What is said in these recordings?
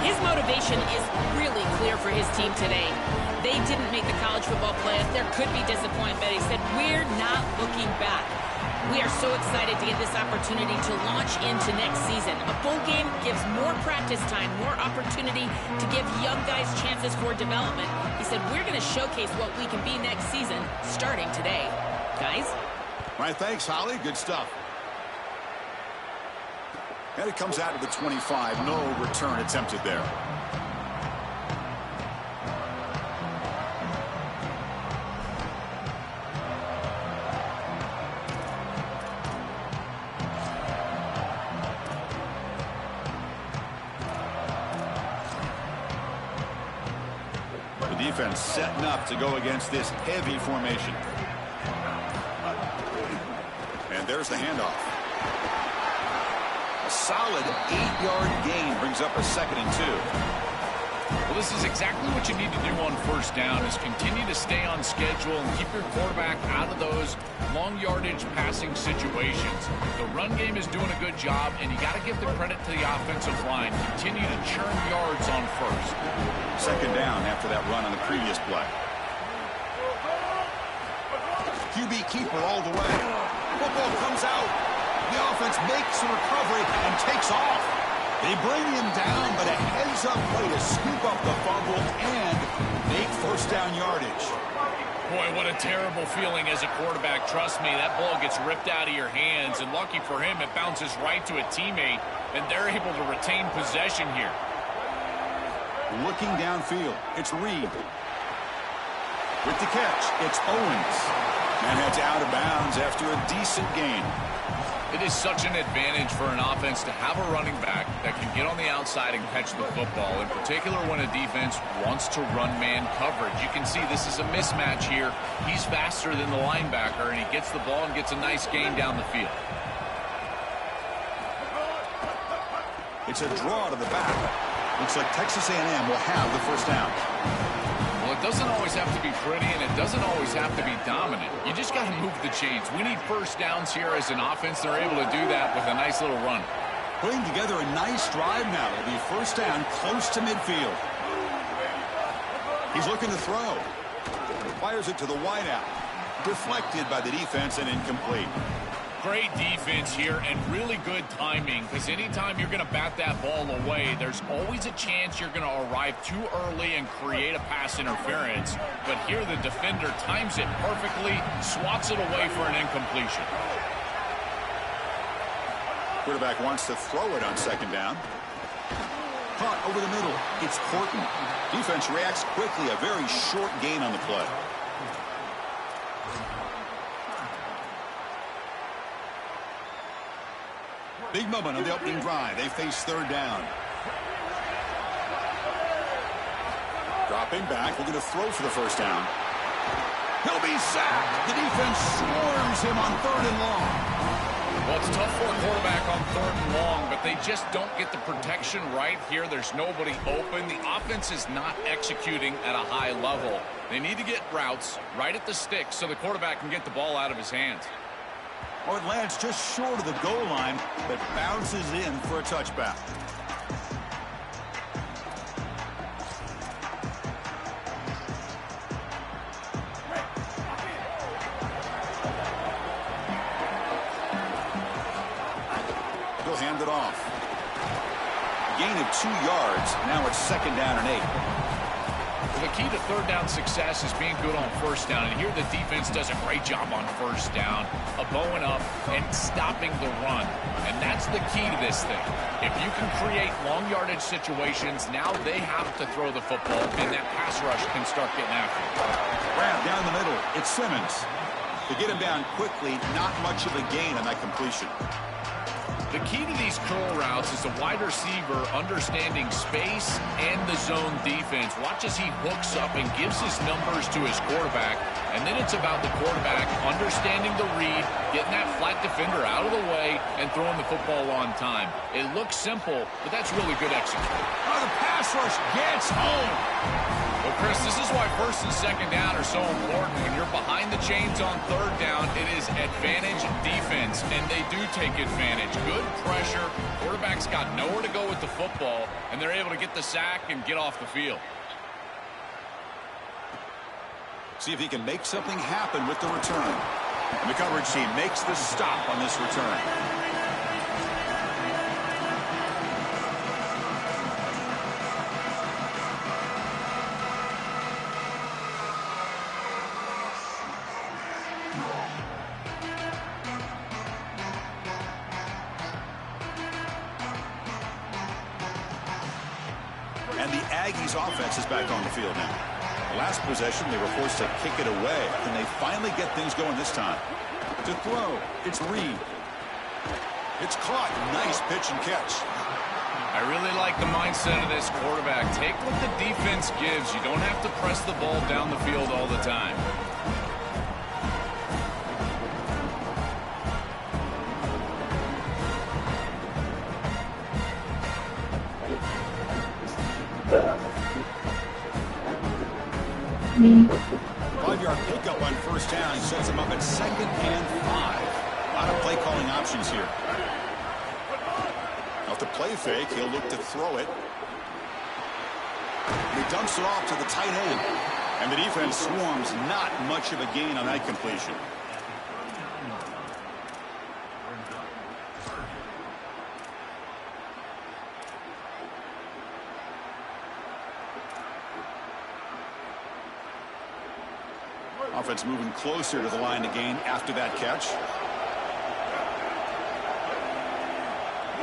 His motivation is really clear for his team today. They didn't make the college football playoffs. There could be disappointment, but he said, we're not looking back. We are so excited to get this opportunity to launch into next season. A bowl game gives more practice time, more opportunity to give young guys chances for development. He said, we're going to showcase what we can be next season starting today. Guys? All right, thanks, Holly. Good stuff. And it comes out to the 25. No return attempted there. The defense setting up to go against this heavy formation. And there's the handoff. A solid 8-yard gain brings up a 2nd and 2. Well, this is exactly what you need to do on first down, is continue to stay on schedule and keep your quarterback out of those long yardage passing situations. The run game is doing a good job, and you got to give the credit to the offensive line. Continue to churn yards on first. 2nd down after that run on the previous play. QB keeper all the way. Football comes out. The offense makes a recovery and takes off. They bring him down, but a heads-up play to scoop up the fumble and make first down yardage. Boy, what a terrible feeling as a quarterback. Trust me, that ball gets ripped out of your hands, and lucky for him, it bounces right to a teammate, and they're able to retain possession here. Looking downfield, it's Reed. With the catch, it's Owens. And heads out of bounds after a decent gain. It is such an advantage for an offense to have a running back that can get on the outside and catch the football, in particular when a defense wants to run man coverage. You can see this is a mismatch here. He's faster than the linebacker, and he gets the ball and gets a nice gain down the field. It's a draw to the back. Looks like Texas A&M will have the first down. Well, it doesn't always have to be pretty, and it doesn't always have to be dominant. You just got to move the chains. We need first downs here as an offense. They're able to do that with a nice little run. Putting together a nice drive now. It'll be first down close to midfield. He's looking to throw. Fires it to the wideout. Deflected by the defense and incomplete. Great defense here and really good timing, because anytime you're going to bat that ball away, there's always a chance you're going to arrive too early and create a pass interference. But here the defender times it perfectly, swats it away for an incompletion. Quarterback wants to throw it on 2nd down. Caught over the middle. It's Horton. Defense reacts quickly. A very short gain on the play. Big moment on the opening drive. They face 3rd down. Dropping back. We're going to throw for the first down. He'll be sacked. The defense swarms him on 3rd and long. Well, it's tough for a quarterback on 3rd and long, but they just don't get the protection right here. There's nobody open. The offense is not executing at a high level. They need to get routes right at the stick so the quarterback can get the ball out of his hands. Oh, it lands just short of the goal line, but bounces in for a touchback. He'll hand it off. Gain of 2 yards. Now it's 2nd down and 8. The key to 3rd down success is being good on first down, and here the defense does a great job on first down, bowing up and stopping the run, and that's the key to this thing. If you can create long yardage situations, now they have to throw the football, and that pass rush can start getting after it. Grab down the middle. It's Simmons. To get him down quickly, not much of a gain on that completion. The key to these curl routes is the wide receiver understanding space and the zone defense. Watch as he hooks up and gives his numbers to his quarterback. And then it's about the quarterback understanding the read, getting that flat defender out of the way, and throwing the football on time. It looks simple, but that's really good execution. Oh, the pass rush gets home. Well, Chris, this is why first and second down are so important. When you're behind the chains on third down, it is advantage defense, and they do take advantage. Good pressure. Quarterback's got nowhere to go with the football, and they're able to get the sack and get off the field. See if he can make something happen with the return. And the coverage team makes the stop on this return. And the Aggies offense is back on the field now. Last possession, they were forced to kick it away, and they finally get things going this time. To throw, it's Reed. It's caught. Nice pitch and catch. I really like the mindset of this quarterback. Take what the defense gives. You don't have to press the ball down the field all the time. Five-yard pickup on first down. He sets him up at 2nd and 5. A lot of play calling options here. Off the play fake, he'll look to throw it. He dumps it off to the tight end. And the defense swarms. Not much of a gain on that completion. Offense moving closer to the line to gain after that catch.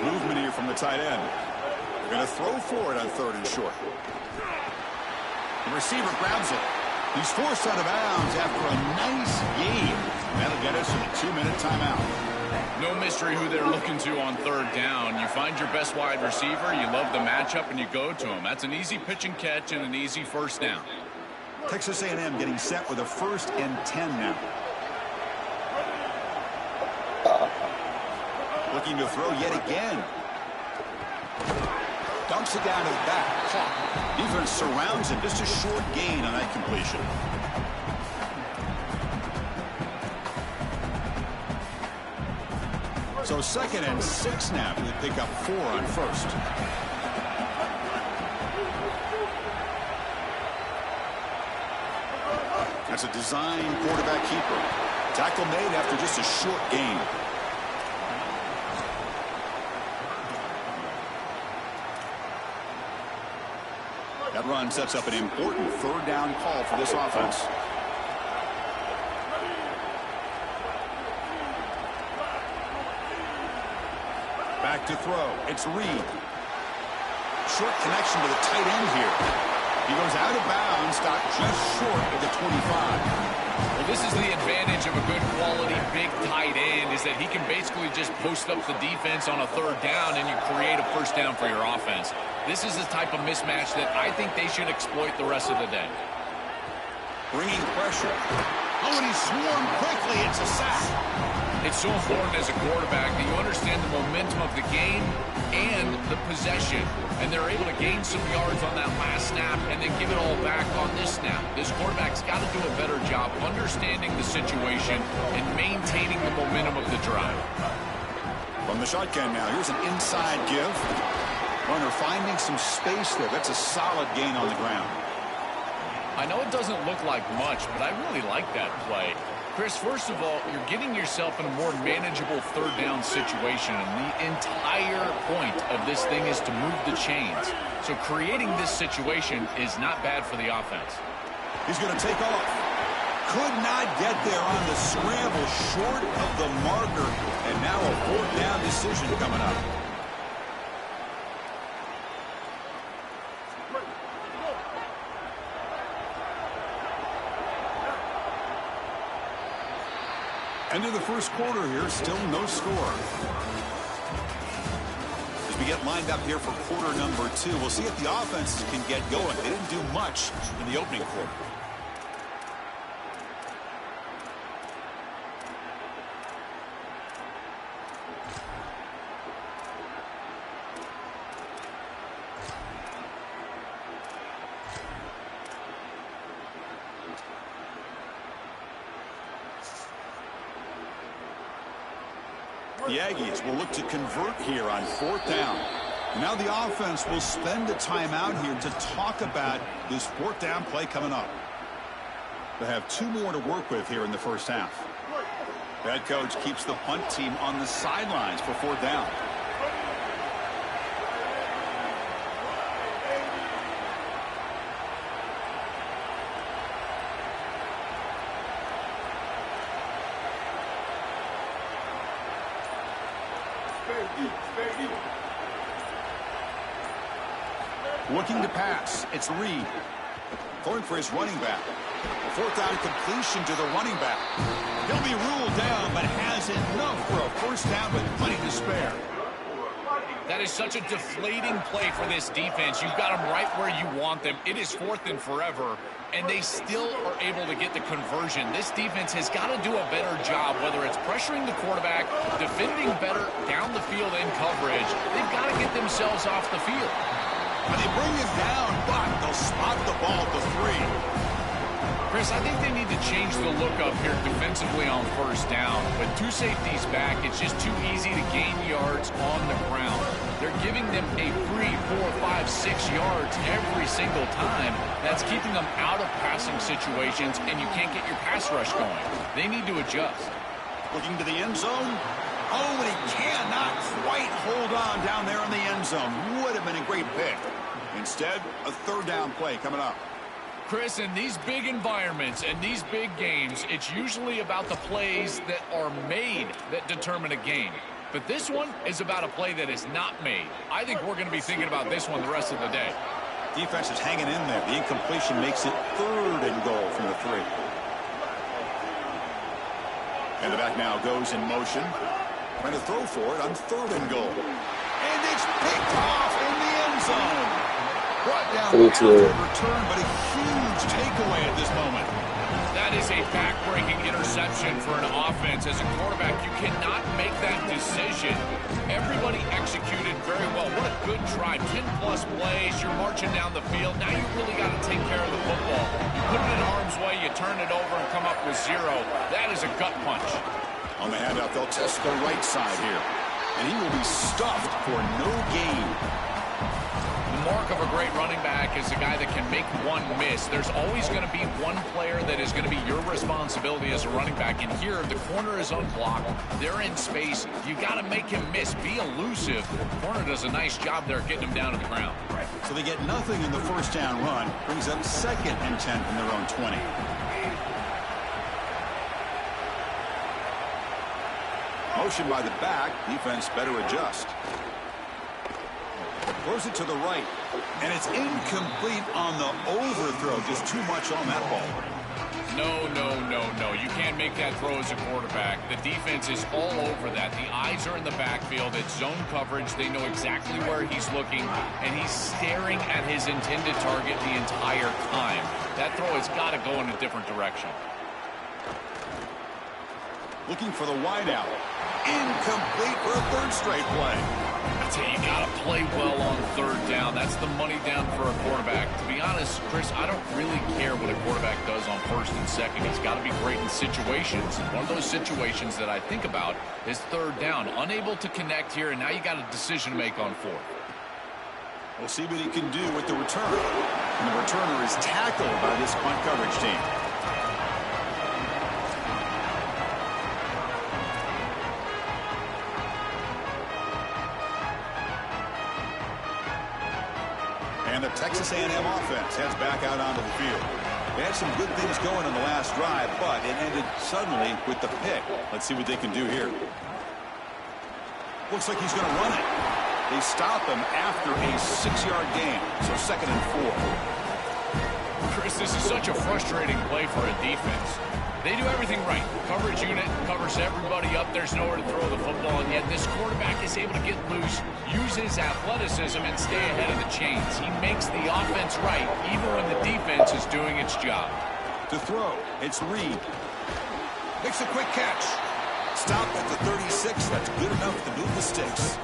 Movement here from the tight end. They're going to throw for it on 3rd and short. The receiver grabs it. He's forced out of bounds after a nice gain. That'll get us to the 2-minute timeout. No mystery who they're looking to on 3rd down. You find your best wide receiver, you love the matchup, and you go to him. That's an easy pitch and catch and an easy first down. Texas A&M getting set with a 1st and 10 now. Looking to throw yet again. Dumps it down to the back. Caught. Defense surrounds him. Just a short gain on that completion. So 2nd and 6 now. We pick up 4 on first. That's a design quarterback keeper. Tackle made after just a short gain. That run sets up an important 3rd down call for this offense. Back to throw. It's Reed. Short connection to the tight end here. He goes out of bounds, stopped just short of the 25. Well, this is the advantage of a good quality big tight end, is that he can basically just post up the defense on a 3rd down and you create a first down for your offense. This is the type of mismatch that I think they should exploit the rest of the day. Bringing pressure. Oh, and he swarmed quickly. It's a sack. It's so important as a quarterback that you understand the momentum of the game and the possession. And they're able to gain some yards on that last snap and then give it all back on this snap. This quarterback's got to do a better job understanding the situation and maintaining the momentum of the drive. From the shotgun now, here's an inside give. Runner finding some space there. That's a solid gain on the ground. I know it doesn't look like much, but I really like that play. Chris, first of all, you're getting yourself in a more manageable 3rd down situation, and the entire point of this thing is to move the chains. So creating this situation is not bad for the offense. He's going to take off. Could not get there on the scramble, short of the marker, and now a 4th down decision coming up. End of the first quarter here, still no score. As we get lined up here for quarter number 2, we'll see if the offenses can get going. They didn't do much in the opening quarter. The Aggies will look to convert here on 4th down. Now the offense will spend a timeout here to talk about this 4th down play coming up. They have 2 more to work with here in the first half. Head coach keeps the punt team on the sidelines for 4th down. Looking to pass. It's Reed. Going for his running back. 4th down completion to the running back. He'll be ruled down, but has enough for a first down with plenty to spare. That is such a deflating play for this defense. You've got them right where you want them. It is 4th and forever, and they still are able to get the conversion. This defense has got to do a better job, whether it's pressuring the quarterback, defending better down the field in coverage. They've got to get themselves off the field. And they bring him down, but they'll spot the ball at the 3. Chris, I think they need to change the look up here defensively on first down. With 2 safeties back, it's just too easy to gain yards on the ground. They're giving them a free 4, 5, 6 yards every single time. That's keeping them out of passing situations, and you can't get your pass rush going. They need to adjust. Looking to the end zone. Oh, and he cannot quite hold on down there in the end zone. Would have been a great pick. Instead, a 3rd down play coming up. Chris, in these big environments and these big games, it's usually about the plays that are made that determine a game. But this one is about a play that is not made. I think we're going to be thinking about this one the rest of the day. Defense is hanging in there. The incompletion makes it 3rd and goal from the 3. And the back now goes in motion. Trying to throw for it on 3rd and goal. And it's picked off in the end zone. Brought down after return, but a huge takeaway at this moment. That is a back-breaking interception for an offense. As a quarterback, you cannot make that decision. Everybody executed very well. What a good drive. 10-plus plays. You're marching down the field. Now you really got to take care of the football. You put it in harm's way, you turn it over and come up with 0. That is a gut punch. On the handout, they'll test the right side here. And he will be stuffed for no gain. The mark of a great running back is a guy that can make one miss. There's always going to be one player that is going to be your responsibility as a running back. And here, the corner is unblocked. They're in space. You got to make him miss. Be elusive. The corner does a nice job there getting him down to the ground. So they get nothing in the first down run. Brings up 2nd and 10 from their own 20. Motion by the back. Defense better adjust. Throws it to the right. And it's incomplete on the overthrow. Just too much on that ball. No, no, no, no. You can't make that throw as a quarterback. The defense is all over that. The eyes are in the backfield. It's zone coverage. They know exactly where he's looking, and he's staring at his intended target the entire time. That throw has got to go in a different direction. Looking for the wideout. Incomplete for a 3rd straight play. I tell you, you got to play well on 3rd down. That's the money down for a quarterback. To be honest, Chris, I don't really care what a quarterback does on 1st and 2nd. He's got to be great in situations. And one of those situations that I think about is 3rd down. Unable to connect here, and now you got a decision to make on 4th. We'll see what he can do with the return. And the returner is tackled by this punt coverage team. And the Texas A&M offense heads back out onto the field. They had some good things going in the last drive, but it ended suddenly with the pick. Let's see what they can do here. Looks like he's going to run it. They stop him after a 6-yard gain, so 2nd and 4. Chris, this is such a frustrating play for a defense. They do everything right. Coverage unit covers everybody up. There's nowhere to throw the football, and yet this quarterback is able to get loose, use his athleticism, and stay ahead of the chains. He makes the offense right, even when the defense is doing its job. To throw, it's Reed. Makes a quick catch. Stopped at the 36. That's good enough to move the sticks.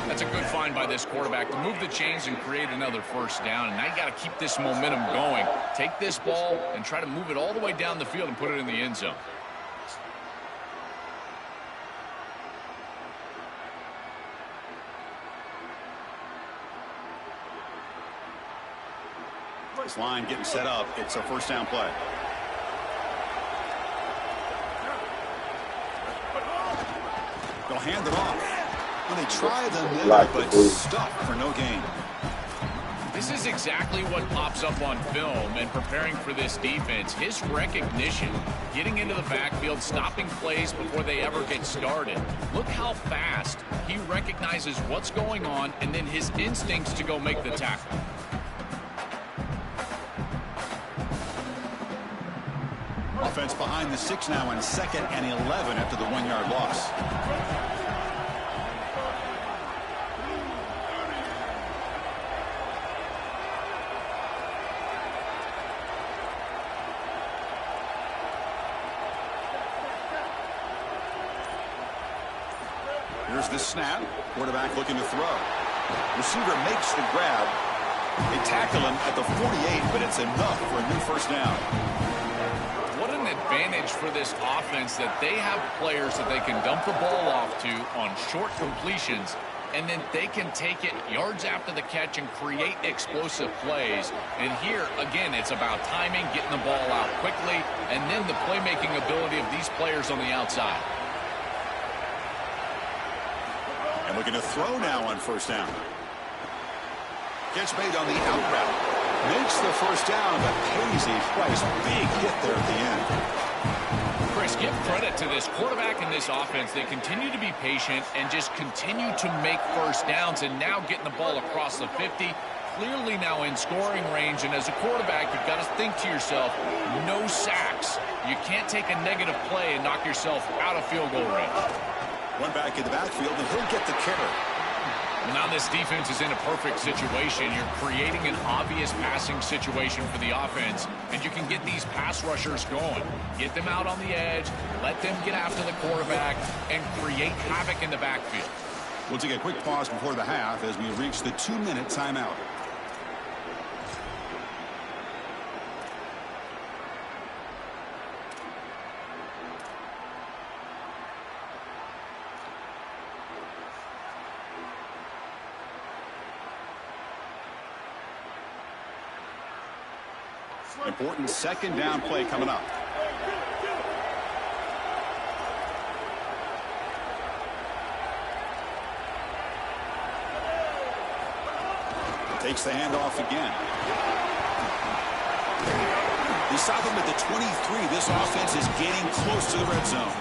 That's a good find by this quarterback to move the chains and create another first down. And now you got to keep this momentum going. Take this ball and try to move it all the way down the field and put it in the end zone. This line getting set up. It's a first down play. They'll hand it off. Well, they try the middle, but stuck for no gain. This is exactly what pops up on film and preparing for this defense. His recognition, getting into the backfield, stopping plays before they ever get started. Look how fast he recognizes what's going on and then his instincts to go make the tackle. Offense behind the 6 now on 2nd and 11 after the 1-yard loss. Here's the snap. Quarterback looking to throw. Receiver makes the grab. They tackle him at the 48, but it's enough for a new first down. What an advantage for this offense that they have players that they can dump the ball off to on short completions, and then they can take it yards after the catch and create explosive plays. And here, again, it's about timing, getting the ball out quickly, and then the playmaking ability of these players on the outside. And looking to throw now on first down. Catch made on the out route. Makes the first down, but pays a price. Big hit there at the end. Chris, give credit to this quarterback and this offense. They continue to be patient and just continue to make first downs, and now getting the ball across the 50. Clearly now in scoring range, and as a quarterback, you've got to think to yourself, no sacks. You can't take a negative play and knock yourself out of field goal range. One back in the backfield, and he'll get the carry. Well, now this defense is in a perfect situation. You're creating an obvious passing situation for the offense, and you can get these pass rushers going. Get them out on the edge, let them get after the quarterback, and create havoc in the backfield. We'll take a quick pause before the half as we reach the 2-minute timeout. Important second down play coming up. Takes the handoff again. They stop him at the 23. This offense is getting close to the red zone.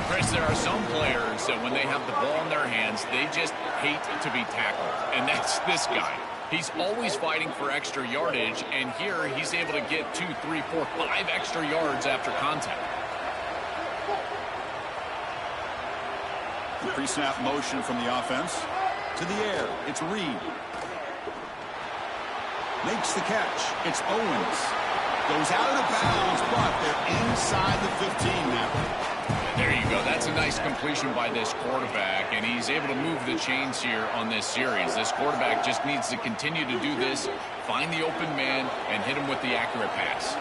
Chris, there are some players that when they have the ball in their hands, they just hate to be tackled. And that's this guy. He's always fighting for extra yardage, and here he's able to get 2, 3, 4, 5 extra yards after contact. The pre-snap motion from the offense. To the air, it's Reed. Makes the catch. It's Owens. Goes out of bounds, but they're inside the 15 now. There you go. That's a nice completion by this quarterback, and he's able to move the chains here on this series. This quarterback just needs to continue to do this, find the open man, and hit him with the accurate pass.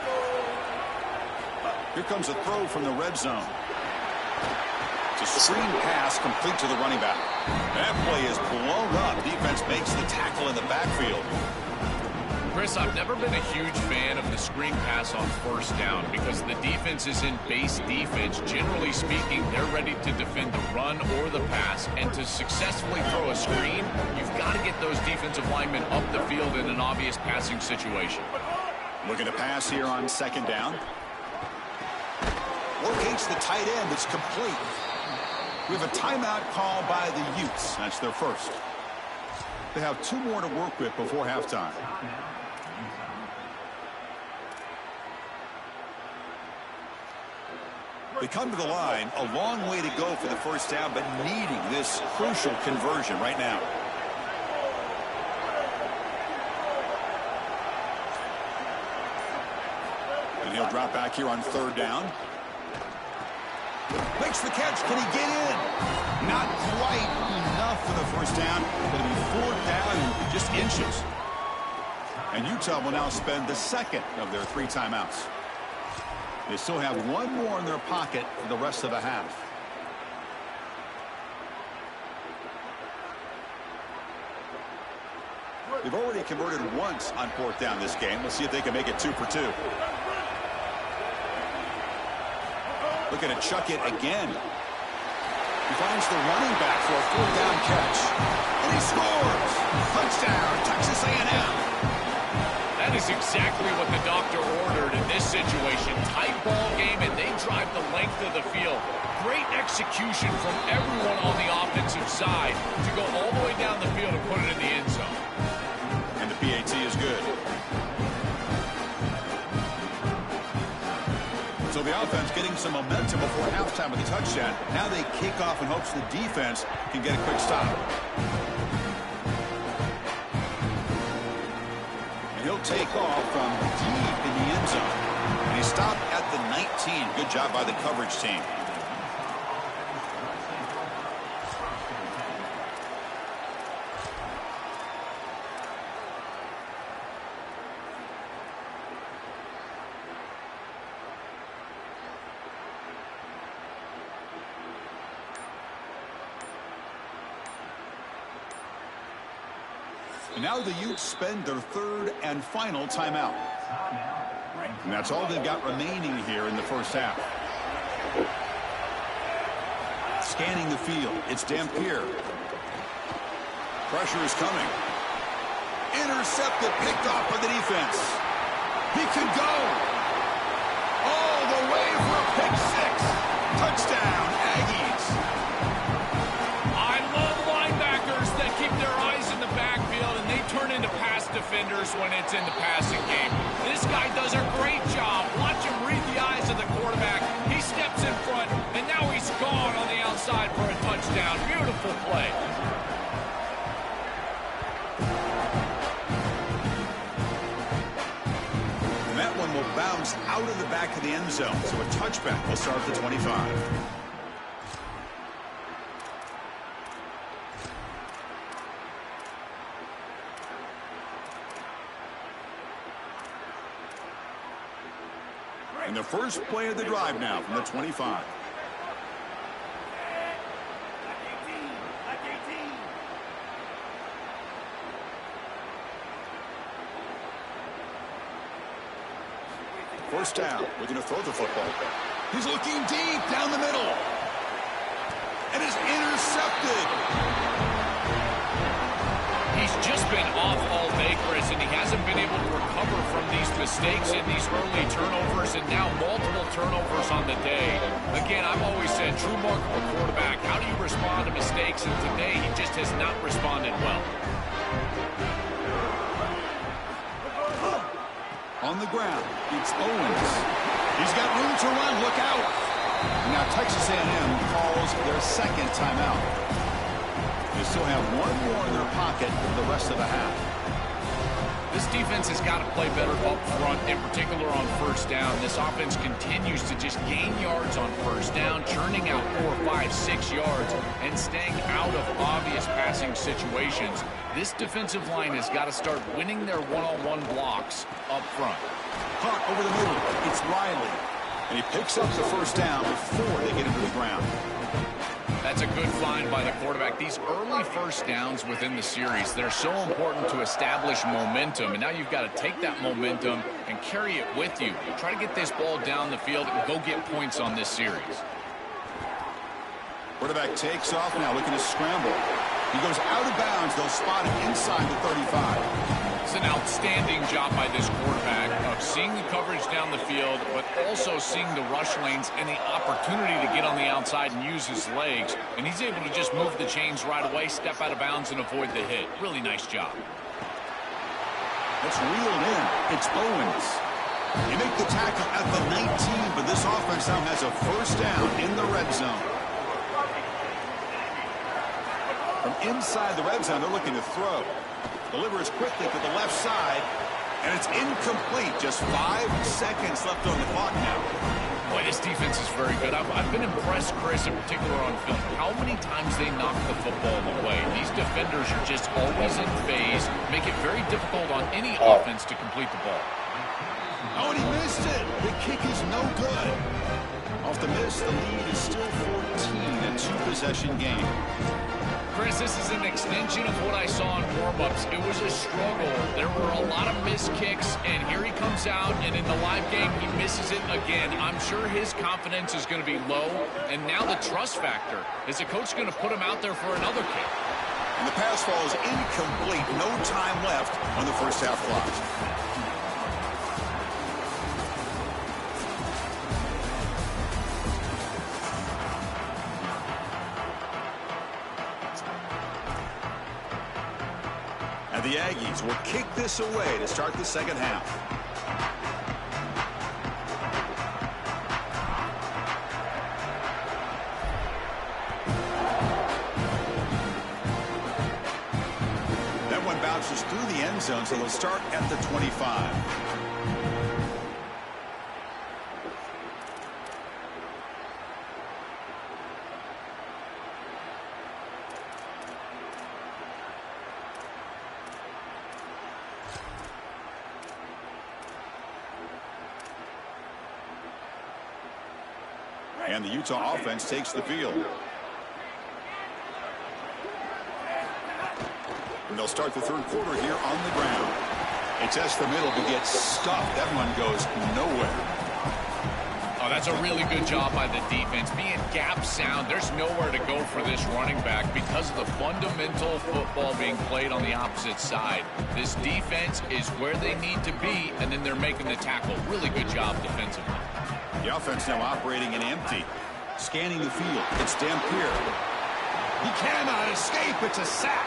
Here comes a throw from the red zone. It's a screen pass complete to the running back. That play is blown up. Defense makes the tackle in the backfield. Chris, I've never been a huge fan of the screen pass on first down because the defense is in base defense. Generally speaking, they're ready to defend the run or the pass. And to successfully throw a screen, you've got to get those defensive linemen up the field in an obvious passing situation. Looking to pass here on second down. Locates the tight end. It's complete. We have a timeout call by the Utes. That's their first. They have 2 more to work with before halftime. They come to the line, a long way to go for the first down, but needing this crucial conversion right now. And he'll drop back here on third down. Makes the catch. Can he get in? Not quite enough for the first down. It'll be 4th down and just inches. And Utah will now spend the second of their 3 timeouts. They still have 1 more in their pocket for the rest of the half. They've already converted once on 4th down this game. Let's see if they can make it 2 for 2. Looking to chuck it again. He finds the running back for a 4th down catch. And he scores! Touchdown, Texas A&M. That is exactly what the doctor ordered in this situation. Tight ball game, and they drive the length of the field. Great execution from everyone on the offensive side to go all the way down the field and put it in the end zone. And the PAT is good. So the offense getting some momentum before halftime with a touchdown. Now they kick off in hopes the defense can get a quick stop. And he'll take off from deep in the end zone. And he stopped at the 19. Good job by the coverage team. And now the Utes spend their 3rd and final timeout. And that's all they've got remaining here in the first half. Scanning the field, it's Dampier. Pressure is coming. Intercepted, picked off by the defense. He could go all the way for a pick 6. Touchdown, Aggies. I love linebackers that keep their eyes in the backfield and they turn into pass defenders when it's in the passing game. This guy does a great job. Watch him read the eyes of the quarterback. He steps in front, and now he's gone on the outside for a touchdown. Beautiful play. And that one will bounce out of the back of the end zone. So a touchback will start at the 25. And the first play of the drive now from the 25. First down. We're going to throw the football. He's looking deep down the middle. And is intercepted. He's just been off all day, Chris, and he hasn't been able to recover from these mistakes in these early turnovers and now multiple turnovers on the day. Again, I've always said, true mark of a quarterback, how do you respond to mistakes? And today, he just has not responded well. On the ground, it's Owens. He's got room to run. Look out. Now Texas A&M calls their 2nd timeout. They still have one more in their pocket for the rest of the half. This defense has got to play better up front, in particular on first down. This offense continues to just gain yards on first down, churning out 4, 5, 6 yards, and staying out of obvious passing situations. This defensive line has got to start winning their one-on-one blocks up front. Hunt over the middle. It's Riley. And he picks up the first down before they get into the ground. That's a good find by the quarterback. These early first downs within the series, they're so important to establish momentum. And now you've got to take that momentum and carry it with you. Try to get this ball down the field and go get points on this series. Quarterback takes off now, looking to scramble. He goes out of bounds. They'll spot him inside the 35. It's an outstanding job by this quarterback of seeing the coverage down the field, but also seeing the rush lanes and the opportunity to get on the outside and use his legs. And he's able to just move the chains right away, step out of bounds, and avoid the hit. Really nice job. That's reeled in. It's Owens. They make the tackle at the 19, but this offense now has a first down in the red zone. From inside the red zone, they're looking to throw. Delivers quickly to the left side, and it's incomplete. Just 5 seconds left on the clock now. Boy, this defense is very good. I've been impressed, Chris, in particular on film, how many times they knock the football away. These defenders are just always in phase, make it very difficult on any offense to complete the ball. Oh, and he missed it. The kick is no good. Off the miss, the lead is still 14, a 2-possession game. Chris, this is an extension of what I saw in warm-ups. It was a struggle. There were a lot of missed kicks, and here he comes out, and in the live game, he misses it again. I'm sure his confidence is going to be low, and now the trust factor. Is the coach going to put him out there for another kick? And the pass falls incomplete. No time left on the first half clock. The Aggies will kick this away to start the second half. That one bounces through the end zone, so they'll start at the 25. And the Utah offense takes the field. And they'll start the third quarter here on the ground. It tests the middle but gets stuffed. That one goes nowhere. Oh, that's a really good job by the defense. Being gap sound, there's nowhere to go for this running back because of the fundamental football being played on the opposite side. This defense is where they need to be, and then they're making the tackle. Really good job defensively. The offense now operating in empty. Scanning the field. It's Dampier. He cannot escape. It's a sack.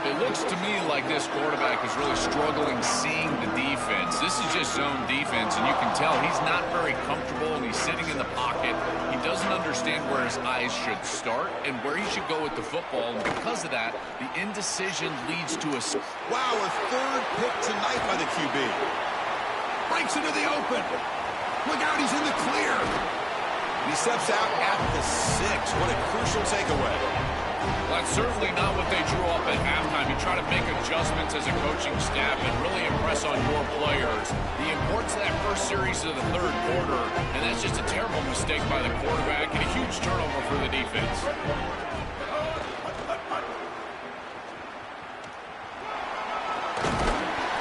It looks to me like this quarterback is really struggling seeing the defense. This is just zone defense, and you can tell he's not very comfortable, and he's sitting in the pocket. He doesn't understand where his eyes should start and where he should go with the football, and because of that, the indecision leads to a... Wow, a third pick tonight by the QB. Breaks into the open. Look out, he's in the clear. He steps out at the 6. What a crucial takeaway. Well, that's certainly not what they drew up at halftime. You try to make adjustments as a coaching staff and really impress on your players. The importance of that first series of the third quarter, and that's just a terrible mistake by the quarterback and a huge turnover for the defense.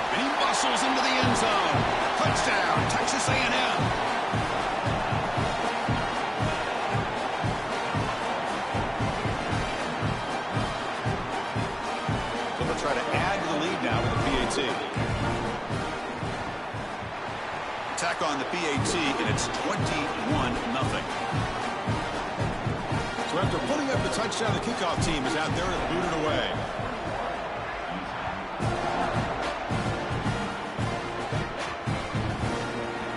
And he muscles into the end zone. Touchdown, Texas A&M. So they'll try to add to the lead now with the PAT. Attack on the PAT, and it's 21-0. So after putting up the touchdown, the kickoff team is out there to boot it away.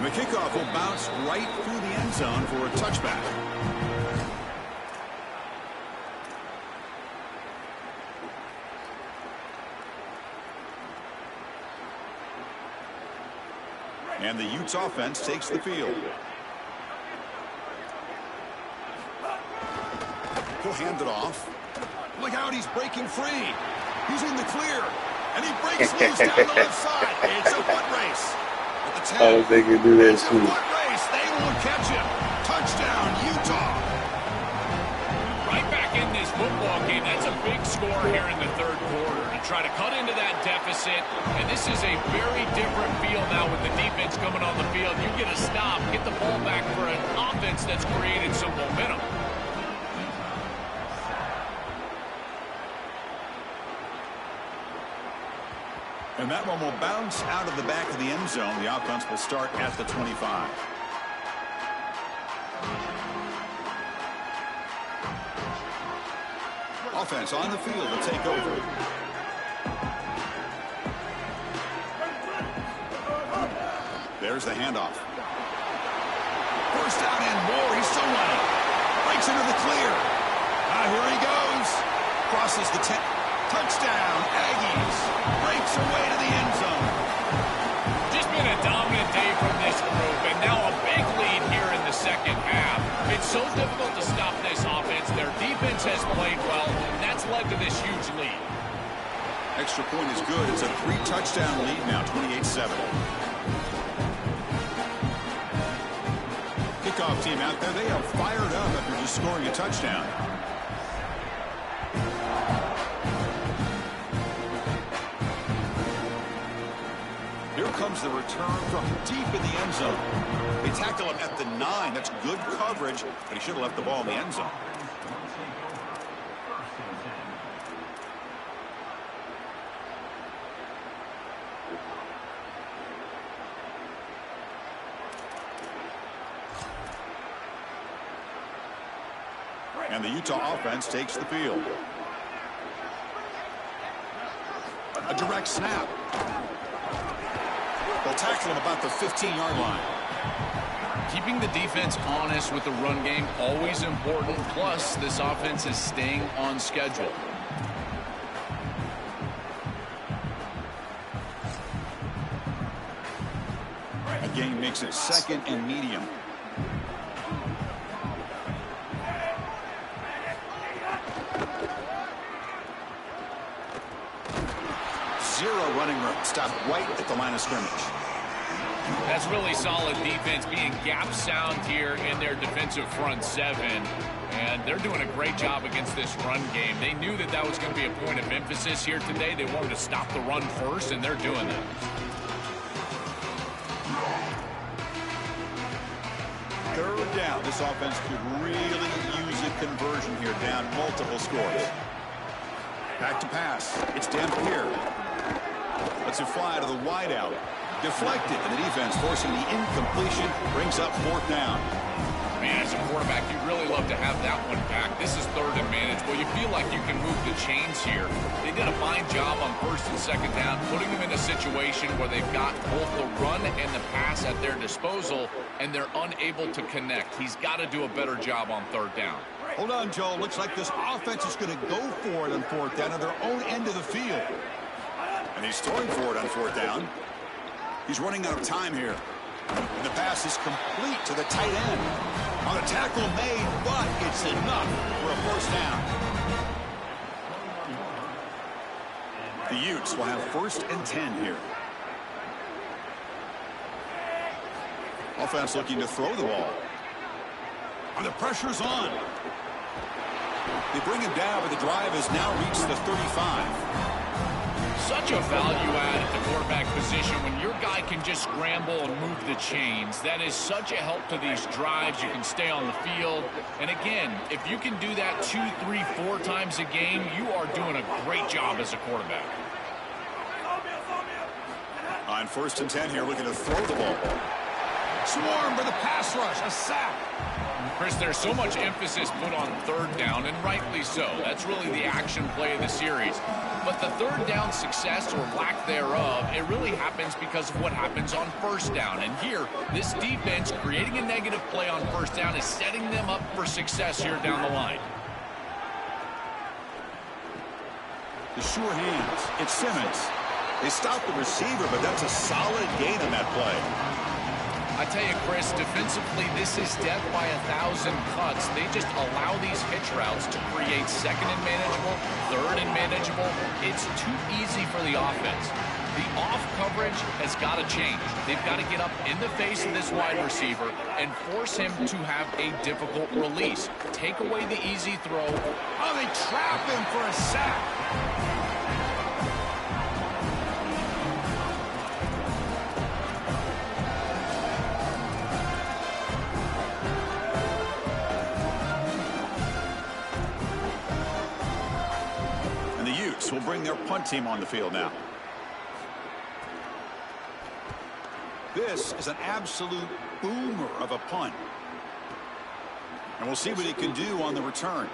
The kickoff will bounce right through the end zone for a touchback. And the Utes offense takes the field. He'll hand it off. Look out, he's breaking free. He's in the clear. And he breaks loose down the left side. It's a foot race. Oh, they can do that too. Foot race. They won't catch him. Touchdown, Utah. Right back in this football game. That's a big score here in the third quarter to try to cut into that deficit. And this is a very different feel now with the defense coming on the field. You get a stop, get the ball back for an offense that's created some momentum. And that one will bounce out of the back of the end zone. The offense will start at the 25. Offense on the field will take over. There's the handoff. First down and more. He's still running. Breaks into the clear. Here he goes. Crosses the 10. Touchdown, Aggies. Breaks away to the end zone. Just been a dominant day from this group, and now a big lead here in the second half. It's so difficult to stop this offense. Their defense has played well, and that's led to this huge lead. Extra point is good. It's a 3-touchdown lead now, 28-7. Kickoff team out there, they are fired up after just scoring a touchdown. Here comes the return from deep in the end zone. They tackle him at the 9. That's good coverage, but he should have left the ball in the end zone. And the Utah offense takes the field. A direct snap. They'll tackle him about the 15-yard line. Keeping the defense honest with the run game, always important. Plus, this offense is staying on schedule. A gain makes it 2nd and medium. Zero running room. Stopped right at the line of scrimmage. That's really solid defense, being gap sound here in their defensive front 7. And they're doing a great job against this run game. They knew that that was going to be a point of emphasis here today. They wanted to stop the run first, and they're doing that. Third down. This offense could really use a conversion here, down multiple scores. Back to pass. It's Dampier. Lets it fly to the wideout. Deflected, and the defense forcing the incompletion, brings up 4th down. Man, as a quarterback, you'd really love to have that one back. This is 3rd and manageable. You feel like you can move the chains here. They did a fine job on 1st and 2nd down, putting them in a situation where they've got both the run and the pass at their disposal, and they're unable to connect. He's got to do a better job on 3rd down. Hold on, Joe. Looks like this offense is going to go for it on 4th down at their own end of the field. And he's throwing for it on 4th down. He's running out of time here. And the pass is complete to the tight end. On the tackle made, but it's enough for a 1st down. The Utes will have 1st and 10 here. Offense looking to throw the ball. And the pressure's on. They bring him down, but the drive has now reached the 35. Such a value add at the quarterback position when your guy can just scramble and move the chains. That is such a help to these drives. You can stay on the field. And again, if you can do that 2, 3, 4 times a game, you are doing a great job as a quarterback. On 1st and 10 here, looking to throw the ball. Swarm for the pass rush, a sack. Chris, there's so much emphasis put on 3rd down, and rightly so. That's really the action play of the series. But the 3rd down success or lack thereof, it really happens because of what happens on 1st down. And here, this defense creating a negative play on 1st down is setting them up for success here down the line. The sure hands. It's Simmons. They stop the receiver, but that's a solid gain on that play. I tell you, Chris, defensively, this is death by 1,000 cuts. They just allow these hitch routes to create 2nd and manageable, 3rd and manageable. It's too easy for the offense. The off coverage has got to change. They've got to get up in the face of this wide receiver and force him to have a difficult release. Take away the easy throw. Oh, they trap him for a sack. Will bring their punt team on the field now. This is an absolute boomer of a punt. And we'll see what he can do on the return.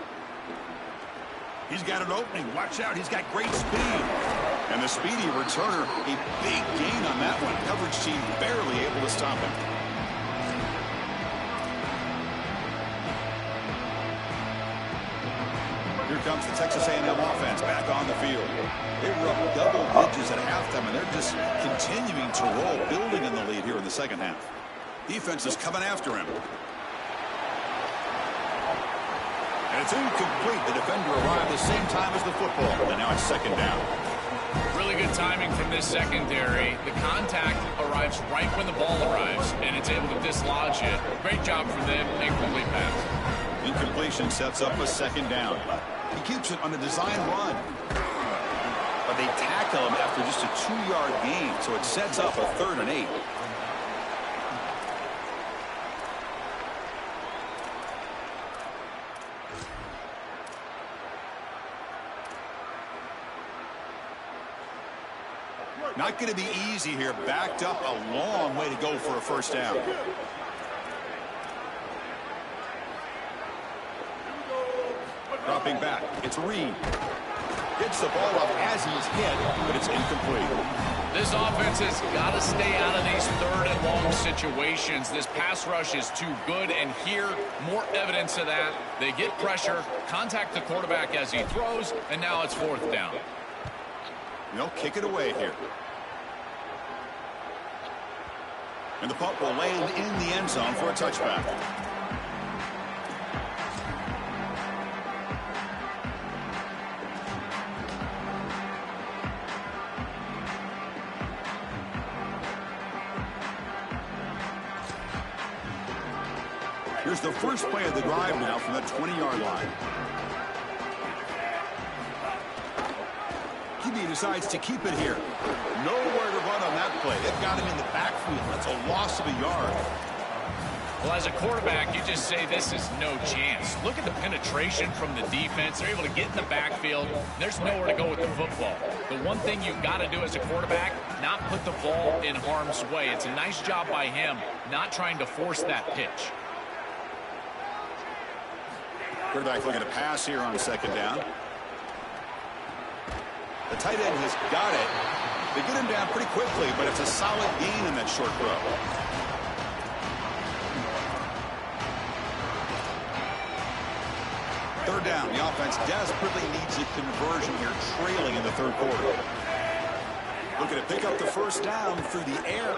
He's got an opening. Watch out. He's got great speed. And the speedy returner, a big gain on that one. Coverage team barely able to stop him. Here comes the Texas A&M offense back on the field. They were up double digits at halftime, and they're just continuing to roll, building in the lead here in the 2nd half. Defense is coming after him. And it's incomplete. The defender arrived the same time as the football, and now it's 2nd down. Really good timing from this secondary. The contact arrives right when the ball arrives, and it's able to dislodge it. Great job from them. Incomplete pass. Incompletion sets up a 2nd down. He keeps it on a design run. A They tackle him after just a 2-yard gain, so it sets up a 3rd and 8. Not going to be easy here. Backed up a long way to go for a 1st down. Dropping back. It's Reed. Gets the ball up as he's hit, but it's incomplete. This offense has got to stay out of these 3rd and long situations. This pass rush is too good, and here, more evidence of that. They get pressure, contact the quarterback as he throws, and now it's 4th down. They'll kick it away here. And the punt will land in the end zone for a touchback. Here's the first play of the drive now from the 20-yard line. QB decides to keep it here. Nowhere to run on that play. They've got him in the backfield. That's a loss of a yard. Well, as a quarterback, you just say this is no chance. Look at the penetration from the defense. They're able to get in the backfield. There's nowhere to go with the football. The one thing you've got to do as a quarterback, not put the ball in harm's way. It's a nice job by him, not trying to force that pitch. Quarterback looking to pass here on 2nd down. The tight end has got it. They get him down pretty quickly, but it's a solid gain in that short throw. Third down. The offense desperately needs a conversion here, trailing in the 3rd quarter. Looking to pick up the 1st down through the air.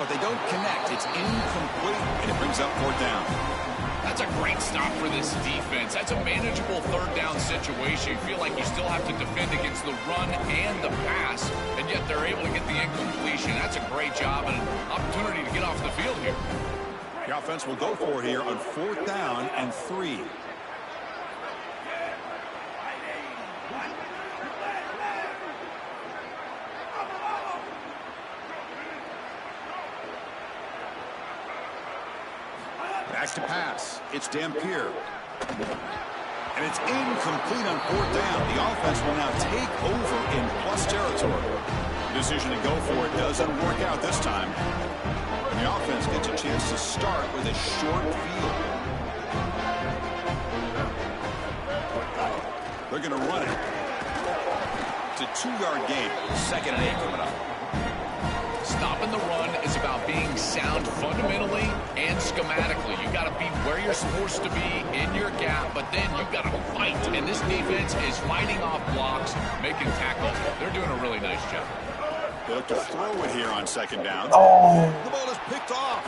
But they don't connect. It's incomplete, and it brings up 4th down. That's a great stop for this defense. That's a manageable 3rd down situation. You feel like you still have to defend against the run and the pass, and yet they're able to get the incompletion. That's a great job and an opportunity to get off the field here. The offense will go for it here on 4th down and 3. Back to pass. It's Dampier. And it's incomplete on 4th down. The offense will now take over in plus territory. The decision to go for it doesn't work out this time. And the offense gets a chance to start with a short field. They're going to run it. It's a 2-yard gain. 2nd and 8 coming up. Stopping the run is about being sound fundamentally and schematically. You got to be where you're supposed to be in your gap, but then you got to fight. And this defense is fighting off blocks, making tackles. They're doing a really nice job. They look to throw it here on 2nd down. Oh. The ball is picked off.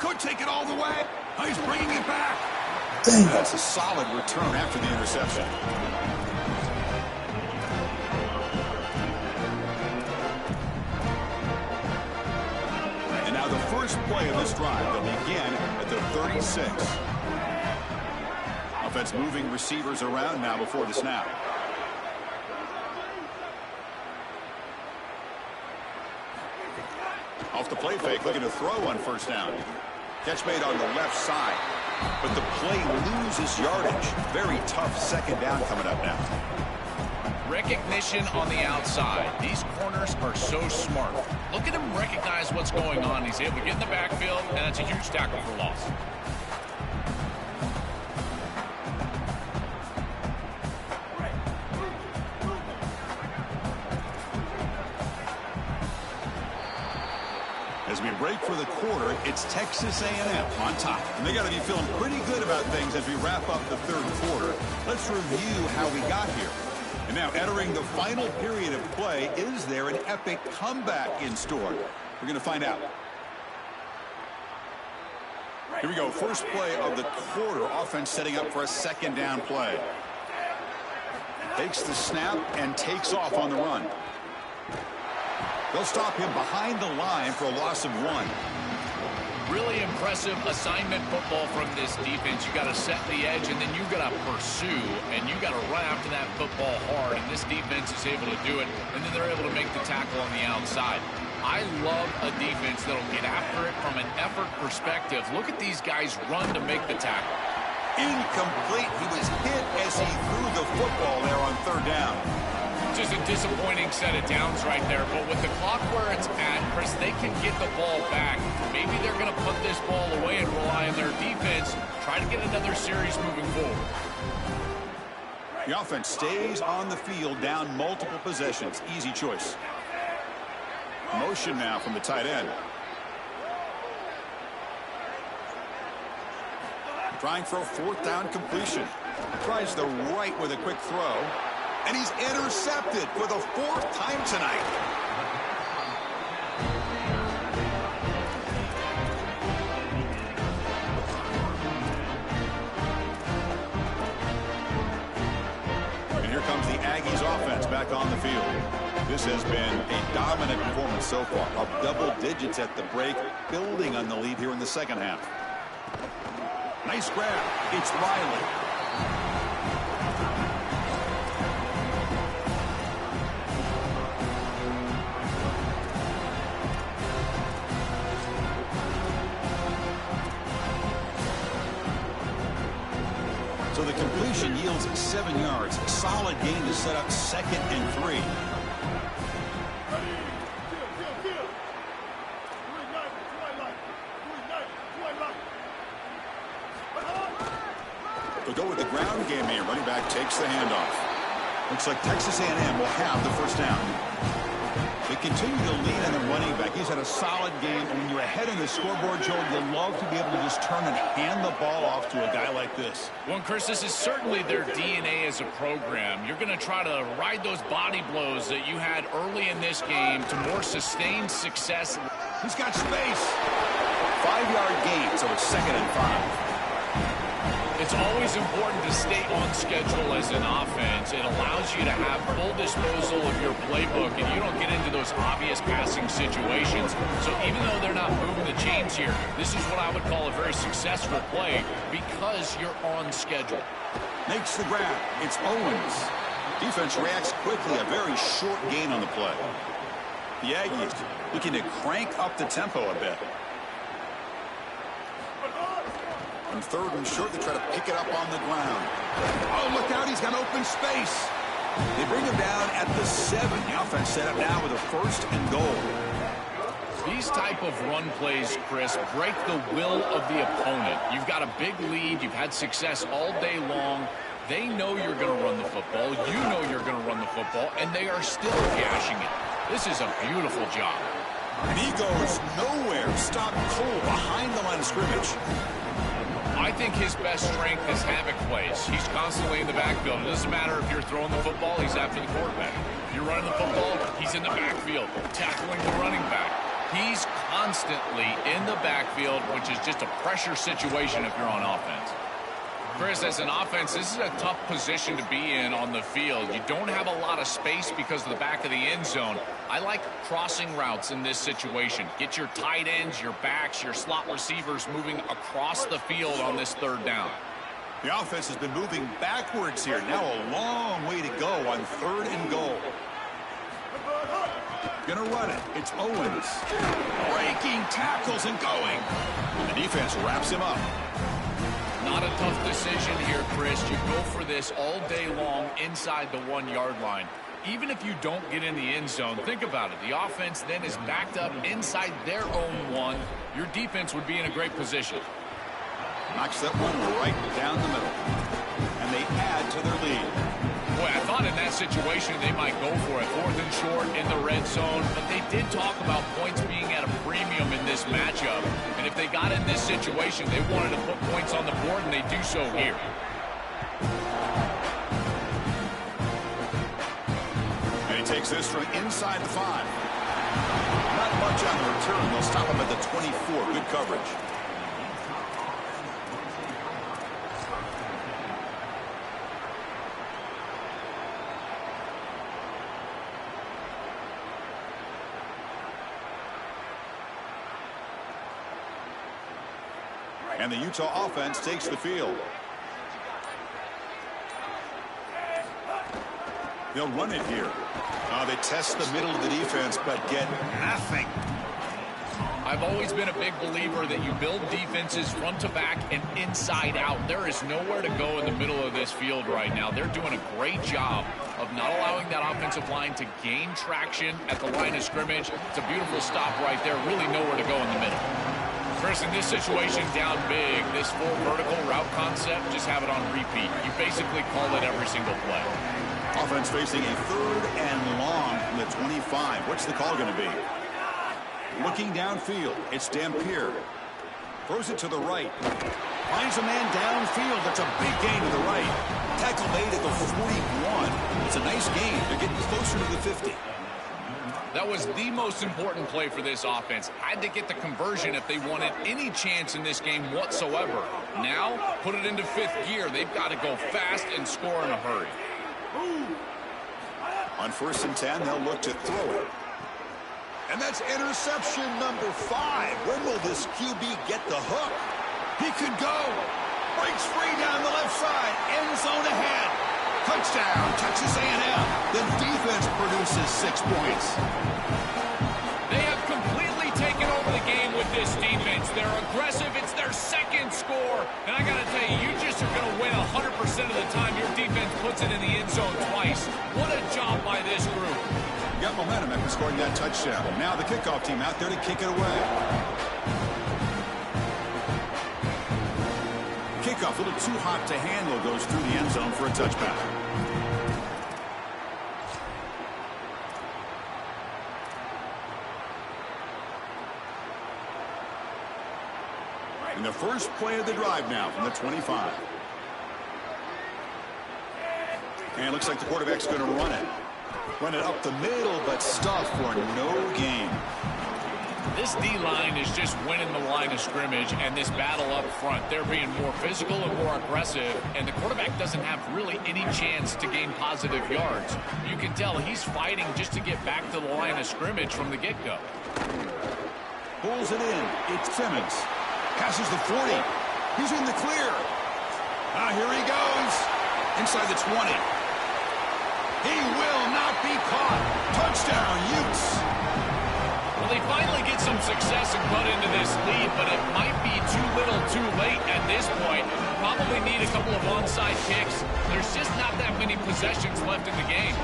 Could take it all the way. He's bringing it back. That's a solid return after the interception. First play of this drive. They'll begin at the 36. Offense moving receivers around now before the snap. Off the play fake, looking to throw on 1st down. Catch made on the left side, but the play loses yardage. Very tough 2nd down coming up now. Recognition on the outside. These corners are so smart. Look at him recognize what's going on. He's able to get in the backfield, and that's a huge tackle for loss. As we break for the quarter, it's Texas A&M on top. And they got to be feeling pretty good about things as we wrap up the 3rd quarter. Let's review how we got here. And now entering the final period of play, is there an epic comeback in store? We're going to find out. Here we go. First play of the quarter. Offense setting up for a 2nd down play. Takes the snap and takes off on the run. They'll stop him behind the line for a loss of 1. Really impressive assignment football from this defense. You got to set the edge, and then you got to pursue, and you got to run after that football hard, and this defense is able to do it, and then they're able to make the tackle on the outside. I love a defense that'll get after it from an effort perspective. Look at these guys run to make the tackle. Incomplete. He was hit as he threw the football there on third down. Just a disappointing set of downs right there, but with the clock where it's at, Chris, they can get the ball back. Maybe they're going to put this ball away and rely on their defense, try to get another series moving forward. The offense stays on the field, down multiple possessions. Easy choice. Motion now from the tight end. Trying for a fourth down completion. Tries the right with a quick throw. And he's intercepted for the fourth time tonight. And here comes the Aggies offense back on the field. This has been a dominant performance so far. Up double digits at the break, building on the lead here in the second half. Nice grab. It's Riley. So the completion yields 7 yards. Solid gain to set up 2nd and 3. They'll go with the ground game here. Running back takes the handoff. Looks like Texas A&M will have the first down. They continue to lean on the running back. He's had a solid game. And when you're ahead in the scoreboard, Joe, you'll love to be able to just turn and hand the ball off to a guy like this. Well, Chris, this is certainly their DNA as a program. You're going to try to ride those body blows that you had early in this game to more sustained success. He's got space. 5-yard gain, so it's 2nd and 5. It's always important to stay on schedule as an offense. It allows you to have full disposal of your playbook, and you don't get into those obvious passing situations. So even though they're not moving the chains here, this is what I would call a very successful play because you're on schedule. Makes the grab. It's Owens. Defense reacts quickly. A very short gain on the play. The Aggies looking to crank up the tempo a bit. On 3rd and short, they try to pick it up on the ground. Oh, look out. He's got open space. They bring him down at the 7. The offense set up now with a 1st and goal. These type of run plays, Chris, break the will of the opponent. You've got a big lead. You've had success all day long. They know you're going to run the football. You know you're going to run the football, and they are still gashing it. This is a beautiful job. And he goes nowhere. Stop cold behind the line of scrimmage. I think his best strength is havoc plays. He's constantly in the backfield. It doesn't matter if you're throwing the football, he's after the quarterback. If you're running the football, he's in the backfield, tackling the running back. He's constantly in the backfield, which is just a pressure situation if you're on offense. Chris, as an offense, this is a tough position to be in on the field. You don't have a lot of space because of the back of the end zone. I like crossing routes in this situation. Get your tight ends, your backs, your slot receivers moving across the field on this 3rd down. The offense has been moving backwards here. Now a long way to go on 3rd and goal. Gonna run it. It's Owens. Breaking tackles and going. And the defense wraps him up. Not a tough decision here, Chris. You go for this all day long inside the 1-yard line. Even if you don't get in the end zone, think about it. The offense then is backed up inside their own 1. Your defense would be in a great position. Knocks that one right down the middle. And they add to their lead. Boy, I thought in that situation they might go for it. 4th and short in the red zone. But they did talk about points being at a premium in this matchup. And if they got in this situation, they wanted to put points on the board, and they do so here. And he takes this from inside the 5. Not much on the return. They'll stop him at the 24. Good coverage. And the Utah offense takes the field. They'll run it here. They test the middle of the defense, but get nothing. I've always been a big believer that you build defenses front to back and inside out. There is nowhere to go in the middle of this field right now. They're doing a great job of not allowing that offensive line to gain traction at the line of scrimmage. It's a beautiful stop right there. Really nowhere to go in the middle. Chris, in this situation, down big, this full vertical route concept, just have it on repeat. You basically call it every single play. Offense facing a 3rd and long from the 25. What's the call going to be? Looking downfield, it's Dampier. Throws it to the right. Finds a man downfield. That's a big gain to the right. Tackle made at the 41. It's a nice gain. They're getting closer to the 50. That was the most important play for this offense. Had to get the conversion if they wanted any chance in this game whatsoever. Now, put it into 5th gear. They've got to go fast and score in a hurry. On 1st and 10, they'll look to throw it. And that's interception number 5. When will this QB get the hook? He could go. Breaks free down the left side. End zone ahead. Touchdown, Texas A&M. The defense produces 6 points. They have completely taken over the game with this defense. They're aggressive. It's their 2nd score. And I got to tell you, you just are going to win 100% of the time your defense puts it in the end zone twice. What a job by this group. Got momentum after scoring that touchdown. Now the kickoff team out there to kick it away. Kickoff a little too hot to handle, goes through the end zone for a touchback. And the first play of the drive now from the 25. And it looks like the quarterback's going to run it. Run it up the middle, but stuffed for no gain. This D-line is just winning the line of scrimmage, and this battle up front. They're being more physical and more aggressive, and the quarterback doesn't have really any chance to gain positive yards. You can tell he's fighting just to get back to the line of scrimmage from the get-go. Pulls it in. It's Simmons. Passes the 40. He's in the clear. Here he goes. Inside the 20. He will not be caught. Touchdown, Utes. Well, they finally get some success and cut into this lead, but it might be too little too late at this point. Probably need a couple of onside kicks. There's just not that many possessions left in the game.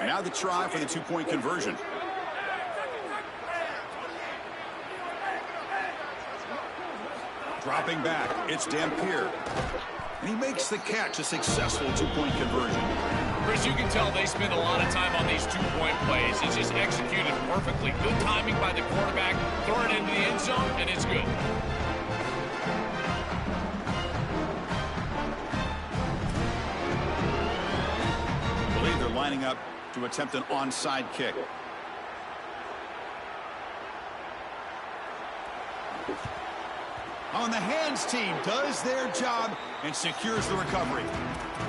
Now the try for the 2-point conversion. Dropping back, it's Dampier. And he makes the catch, a successful 2-point conversion. Chris, you can tell they spend a lot of time on these 2-point plays. It's just executed perfectly. Good timing by the quarterback. Throw it into the end zone, and it's good. I believe they're lining up to attempt an onside kick. On the hands team does their job and secures the recovery.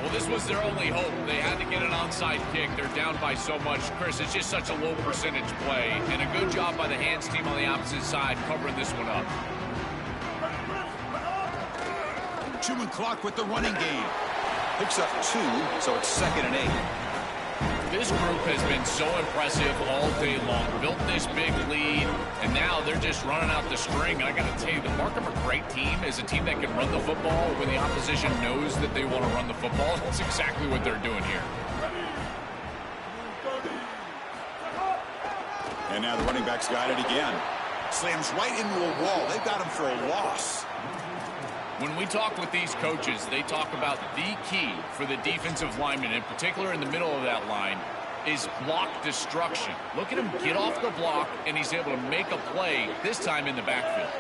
Well, this was their only hope. They had to get an onside kick. They're down by so much. Chris, it's just such a low percentage play. And a good job by the hands team on the opposite side covering this one up. Chewing clock with the running game. Picks up 2, so it's 2nd and 8. This group has been so impressive all day long. Built this big lead, and now they're just running out the string. And I got to tell you, the mark of a great team is a team that can run the football when the opposition knows that they want to run the football. That's exactly what they're doing here. And now the running back's got it again. Slams right into a wall. They've got him for a loss. When we talk with these coaches, they talk about the key for the defensive lineman, in particular in the middle of that line, is block destruction. Look at him get off the block, and he's able to make a play, this time in the backfield.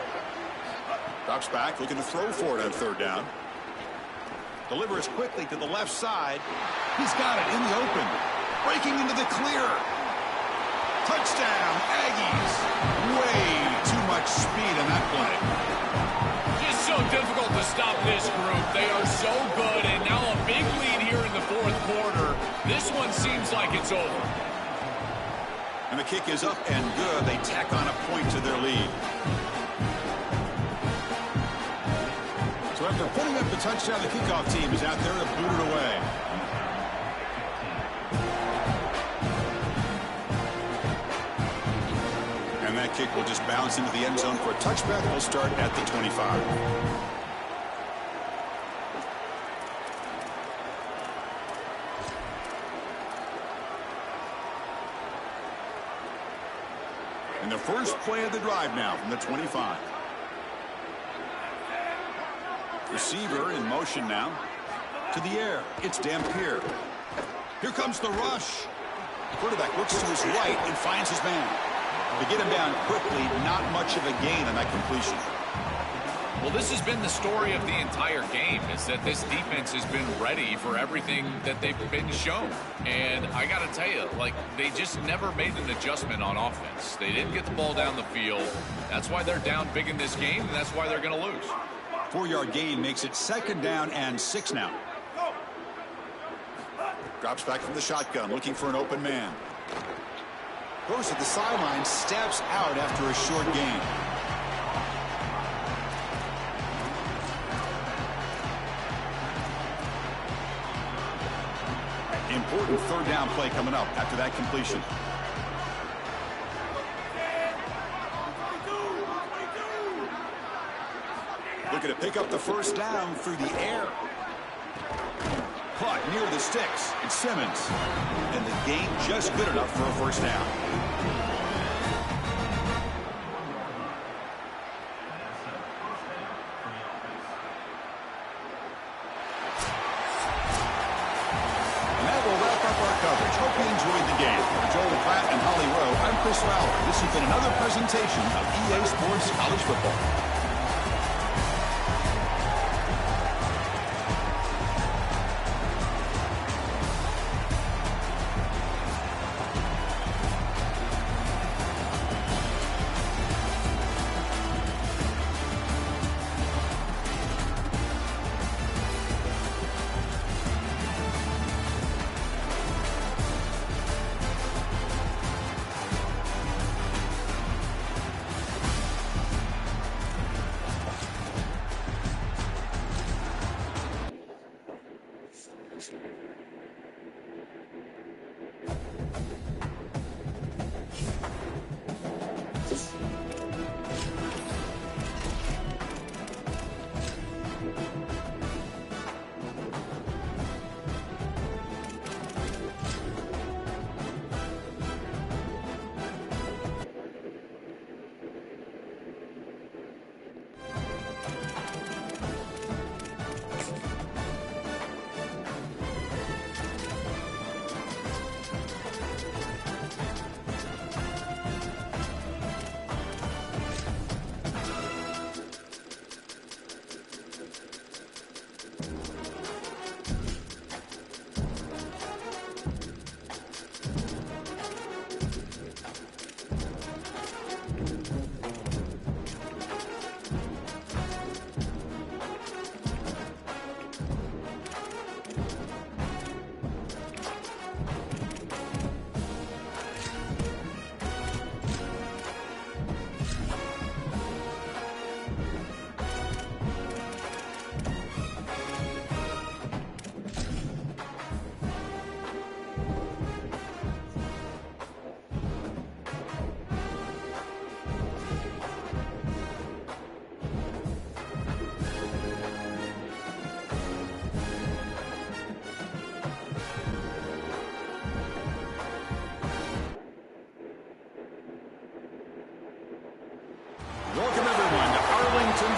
Drops back, looking to throw for it on 3rd down. Delivers quickly to the left side. He's got it in the open. Breaking into the clear. Touchdown, Aggies. Way too much speed in that play. Just so difficult to stop this group. They are so good, and now a big lead here in the fourth quarter. This one seems like it's over. And the kick is up and good. They tack on a point to their lead. So after putting up the touchdown, the kickoff team is out there to boot it away. And that kick will just bounce into the end zone for a touchback. We'll start at the 25. And the first play of the drive now from the 25. Receiver in motion now. To the air. It's Dampier. Here comes the rush. Quarterback looks to his right and finds his man. To get him down quickly, not much of a gain on that completion. Well, this has been the story of the entire game, is that this defense has been ready for everything that they've been shown. And I got to tell you, like, they just never made an adjustment on offense. They didn't get the ball down the field. That's why they're down big in this game, and that's why they're going to lose. 4-yard gain makes it 2nd down and 6 now. Drops back from the shotgun, looking for an open man. Goes to the sideline, steps out after a short gain. Important 3rd down play coming up after that completion. Looking to pick up the 1st down through the air. Caught near the sticks. It's Simmons. And the gain just good enough for a 1st down. And that will wrap up our coverage. Hope you enjoyed the game. For Joel Pratt and Holly Rowe, I'm Chris Fowler. This has been another presentation of EA Sports College Football.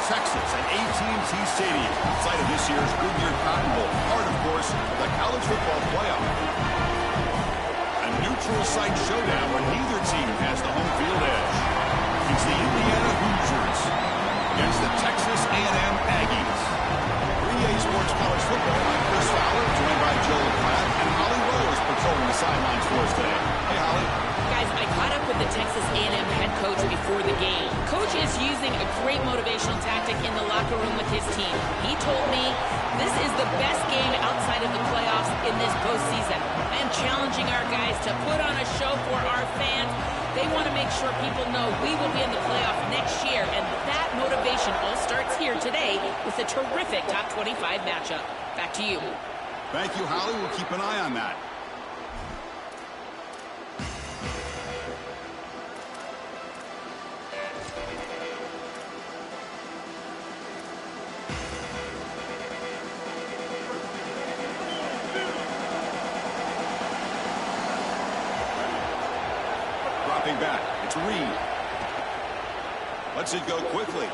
Texas at AT&T Stadium, site of this year's Goodyear Cotton Bowl, part, of course, of the college football playoff. A neutral site showdown where neither team has the home field edge. It's the Indiana Hoosiers against the Texas A&M Aggies. For EA Sports College Football, I'm Chris Fowler, joined by Joel Pratt, and Holly Rowe is patrolling the sidelines for us today. Hey, Holly. Guys, I caught up locker room with his team. He told me this is the best game outside of the playoffs in this postseason. I am challenging our guys to put on a show for our fans. They want to make sure people know we will be in the playoff next year, and that motivation all starts here today with a terrific top 25 matchup. Back to you. Thank you, Holly. We'll keep an eye on that. Dropping back. It's Reed. Lets it go quickly.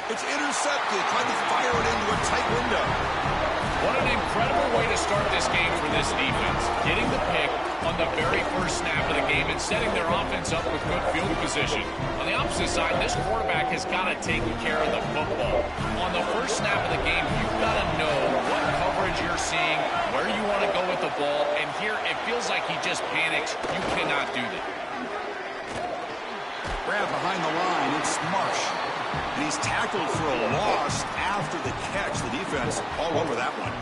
It's intercepted. Trying to fire it into a tight window. What an incredible way to start this game for this defense. Getting the pick on the very first snap of the game and setting their offense up with good field position. On the opposite side, this quarterback has got to take care of the football. On the first snap of the game, you've got to know what coverage you're seeing, where you want to go with the ball, and here it feels like he just panics. You cannot do that. Grab behind the line. It's Marsh. And he's tackled for a loss after the catch. The defense all over that one.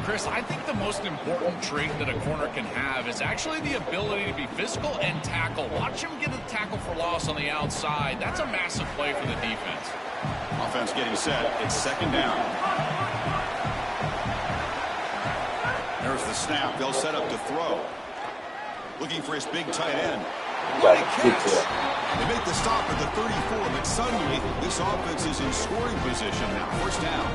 Chris, I think the most important trait that a corner can have is actually the ability to be physical and tackle. Watch him get a tackle for loss on the outside. That's a massive play for the defense. Offense getting set. It's second down. There's the snap. They'll set up to throw. Looking for his big tight end. What a catch. They make the stop at the 34, but suddenly this offense is in scoring position now. First down.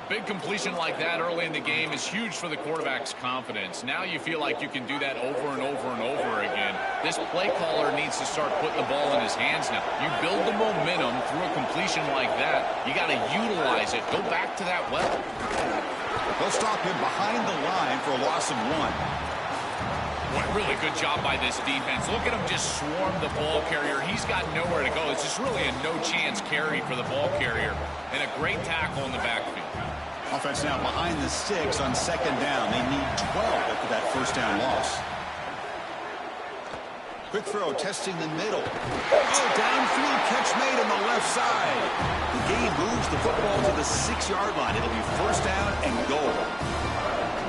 Big completion like that early in the game is huge for the quarterback's confidence. Now you feel like you can do that over and over and over again. This play caller needs to start putting the ball in his hands now. You build the momentum through a completion like that. You got to utilize it. Go back to that well. They'll stop him behind the line for a loss of 1. What a really good job by this defense. Look at him just swarm the ball carrier. He's got nowhere to go. It's just really a no-chance carry for the ball carrier. And a great tackle in the backfield. Offense now behind the sticks on second down. They need 12 after that first down loss. Quick throw, testing the middle. Oh, downfield catch made on the left side. The game moves the football to the 6-yard line. It'll be first down and goal.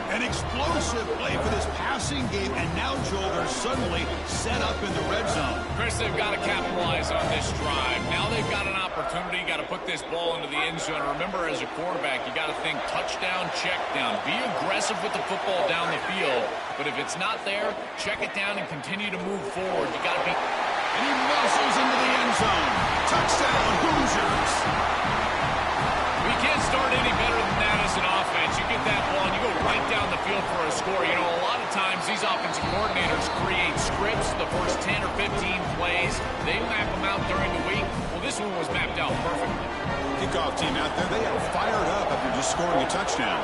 An explosive play for this passing game, and now, Joel, they're suddenly set up in the red zone. Chris, they've got to capitalize on this drive. Now they've got an opportunity. Got to put this ball into the end zone. Remember, as a quarterback, you got to think touchdown, check down. Be aggressive with the football down the field. But if it's not there, check it down and continue to move forward. You got to be... And he muscles into the end zone. Touchdown, Hoosiers. We can't start any better than that as an offense. You get that ball and you go right down the field for a score. You know, a lot of times these offensive coordinators create scripts, the first 10 or 15 plays. They map them out during the week. Well, this one was mapped out perfectly. Kickoff team out there, they are fired up after just scoring a touchdown.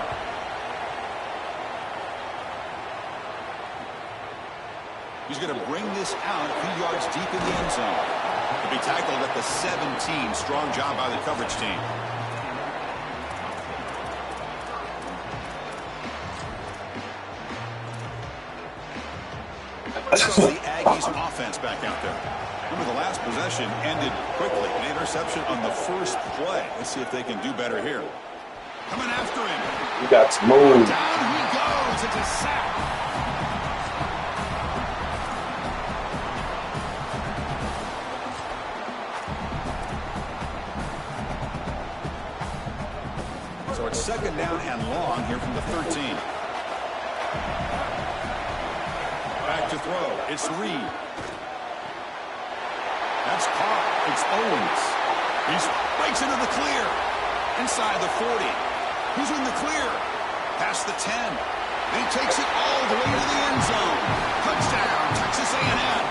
He's going to bring this out a few yards deep in the end zone. He'll be tackled at the 17. Strong job by the coverage team. So the Aggies offense back out there. Remember, the last possession ended quickly. An interception on the first play. Let's see if they can do better here. Coming after him. You got smooth. Down he goes. It's a sack. So it's second down and long here from the 13. Back to throw. It's Reed. That's caught. It's Owens. He breaks into the clear. Inside the 40. Who's in the clear? Past the 10. And he takes it all the way to the end zone. Touchdown, Texas A&M.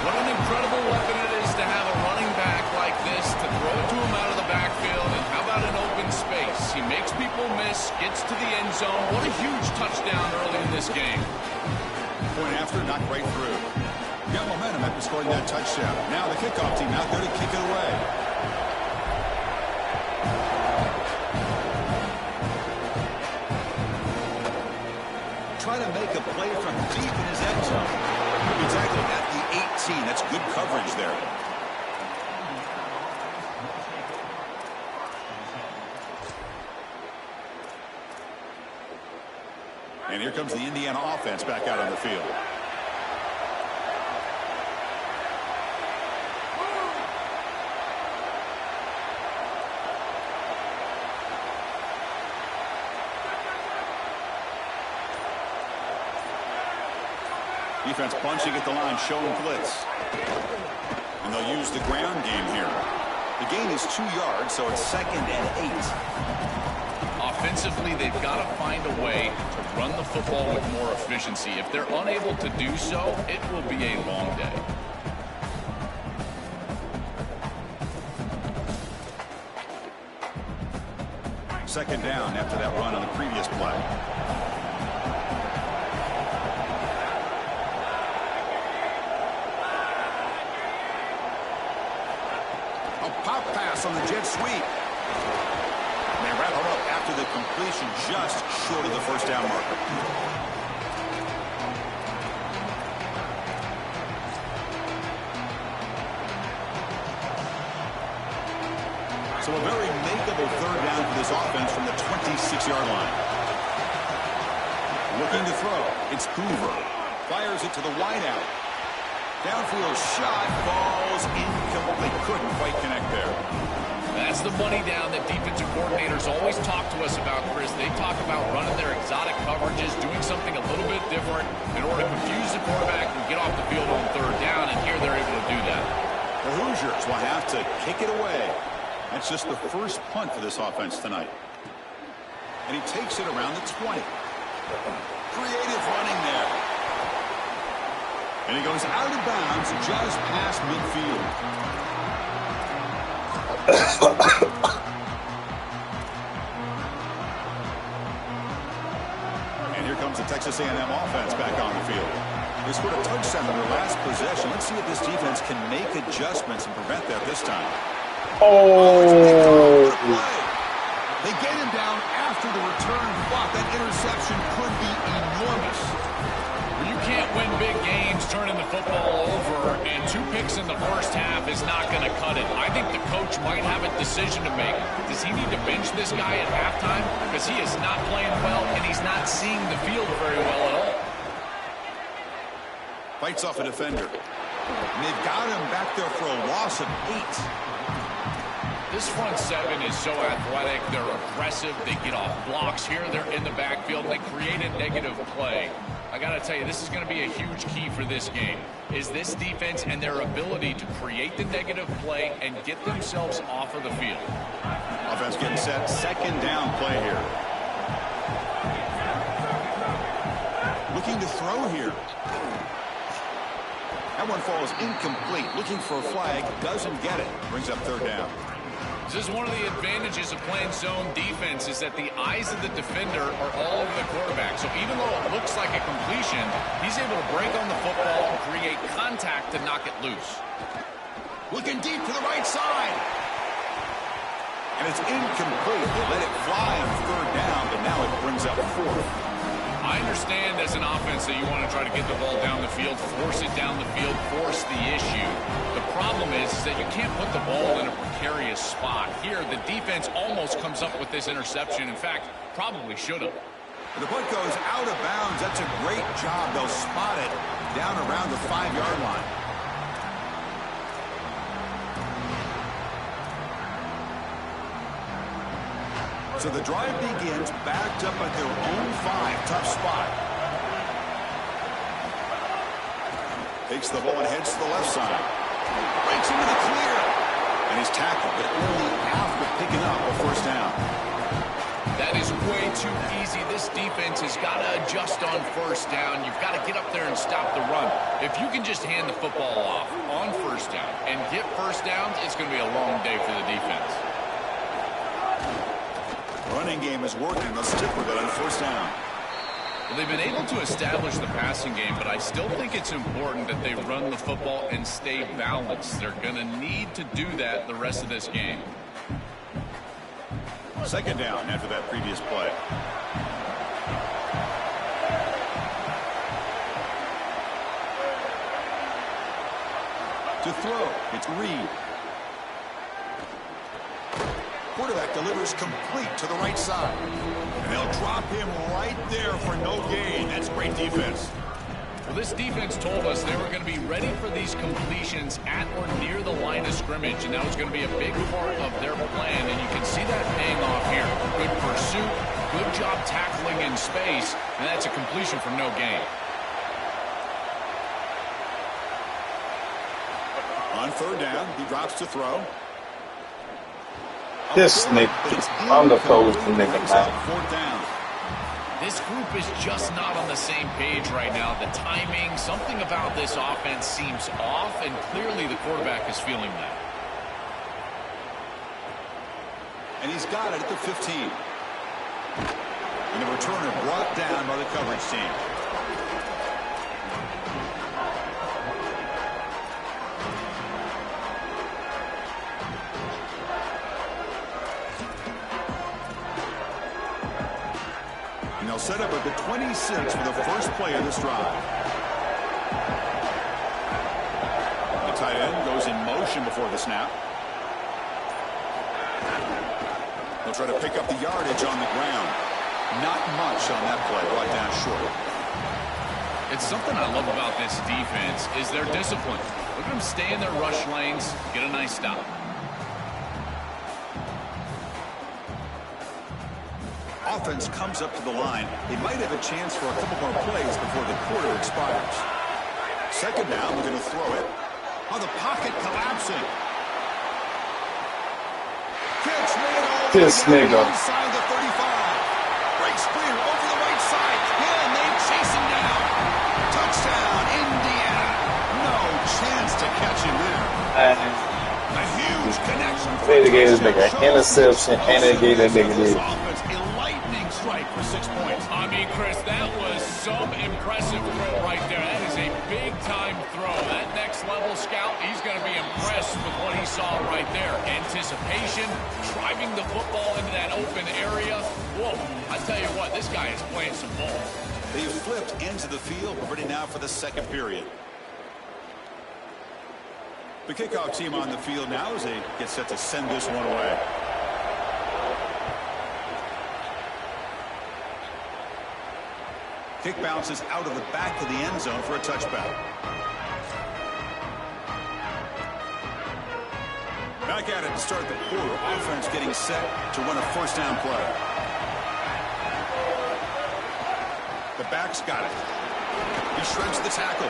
What an incredible weapon it is to have a running back like this to throw it to him out of the backfield. And how about an open space? He makes people miss, gets to the end zone. What a huge touchdown early in this game. Point after, knocked right through. Got momentum after scoring that touchdown. Now the kickoff team out there to kick it away. Try to make a play from deep in his end zone. He'll be tackled at the 18. That's good coverage there. And here comes the Indiana offense back out on the field. Defense bunching at the line, showing blitz. And they'll use the ground game here. The gain is 2 yards, so it's 2nd and 8. Offensively, they've got to find a way to run the football with more efficiency. If they're unable to do so, it will be a long day. Second down after that run on the previous play. A pop pass on the jet sweep. And they wrap it up after the completion, just short of the first down marker. So a very makeable third down for this offense from the 26-yard line. Looking to throw. It's Hoover. Fires it to the wideout. Downfield shot falls incomplete. Couldn't quite connect there. That's the money down that defensive coordinators always talk to us about, Chris. They talk about running their exotic coverages, doing something a little bit different in order to confuse the quarterback and get off the field on third down, and here they're able to do that. The Hoosiers will have to kick it away. That's just the first punt for this offense tonight. And he takes it around the 20. Creative running there. And he goes out of bounds just past midfield. And here comes the Texas A&M offense back on the field. They scored a touchdown in their last possession. Let's see if this defense can make adjustments and prevent that this time. Oh! They get him down after the return block. That interception could be enormous. You can't win big games turning the football over, and 2 picks in the first half is not going to cut it. I think the coach might have a decision to make. Does he need to bench this guy at halftime? Because he is not playing well, and he's not seeing the field very well at all. Fights off a defender. And they've got him back there for a loss of 8. This front 7 is so athletic. They're aggressive. They get off blocks here. They're in the backfield. They create a negative play. I got to tell you, this is going to be a huge key for this game, is this defense and their ability to create the negative play and get themselves off of the field. Offense getting set. Second down play here. Looking to throw here. That one falls incomplete. Looking for a flag. Doesn't get it. Brings up third down. This is one of the advantages of playing zone defense, is that the eyes of the defender are all over the quarterback. So even though it looks like a completion, he's able to break on the football and create contact to knock it loose. Looking deep to the right side. And it's incomplete. They let it fly on third down, but now it brings up fourth. I understand as an offense that you want to try to get the ball down the field, force it down the field, force the issue. The problem is that you can't put the ball in a precarious spot. Here, the defense almost comes up with this interception. In fact, probably should have. The punt goes out of bounds. That's a great job. They'll spot it down around the 5-yard line. So the drive begins backed up at their own 5. Tough spot. Takes the ball and heads to the left side. Breaks into the clear. And he's tackled, but only after picking up a first down. That is way too easy. This defense has got to adjust on first down. You've got to get up there and stop the run. If you can just hand the football off on first down and get first downs, it's going to be a long day for the defense. Running game is working. Let's stick with it on first down. Well, they've been able to establish the passing game, but I still think it's important that they run the football and stay balanced. They're going to need to do that the rest of this game. Second down after that previous play. To throw, it's Reed. quarterback delivers complete to the right side. And they'll drop him right there for no gain. That's great defense. Well, this defense told us they were going to be ready for these completions at or near the line of scrimmage, and that was going to be a big part of their plan, and you can see that paying off here. Good pursuit, good job tackling in space, and that's a completion for no gain. On third down, he drops to throw. This nigga, I'm the coach, nigga, man. Fourth down. This group is just not on the same page right now. The timing, something about this offense seems off, and clearly the quarterback is feeling that. And he's got it at the 15. And the returner brought down by the coverage team. And they'll set up at the 26 for the first play of this drive. The tight end goes in motion before the snap. They'll try to pick up the yardage on the ground. Not much on that play, brought down short. It's something I love about this defense is their discipline. Look at them stay in their rush lanes, get a nice stop. Offense comes up to the line. They might have a chance for a couple more plays before the quarter expires. Second down, we're going to throw it. Oh, the pocket collapsing. Catch made all This nigga. inside the 35. Breaks clear over the right side. Hill and they chase him down. Touchdown, Indiana. No chance to catch him there. A huge connection. They gave this nigga interception, and they gave that nigga this. Strike for 6 points. I mean, Chris, that was some impressive throw right there. That is a big-time throw. That next-level scout, he's going to be impressed with what he saw right there. Anticipation, driving the football into that open area. Whoa, I tell you what, this guy is playing some ball. They've flipped into the field. We're ready now for the second period. The kickoff team on the field now as they get set to send this one away. Kick bounces out of the back of the end zone for a touchback. Back at it to start the quarter. Offense getting set to run a first down play. The back's got it. He shreds the tackle.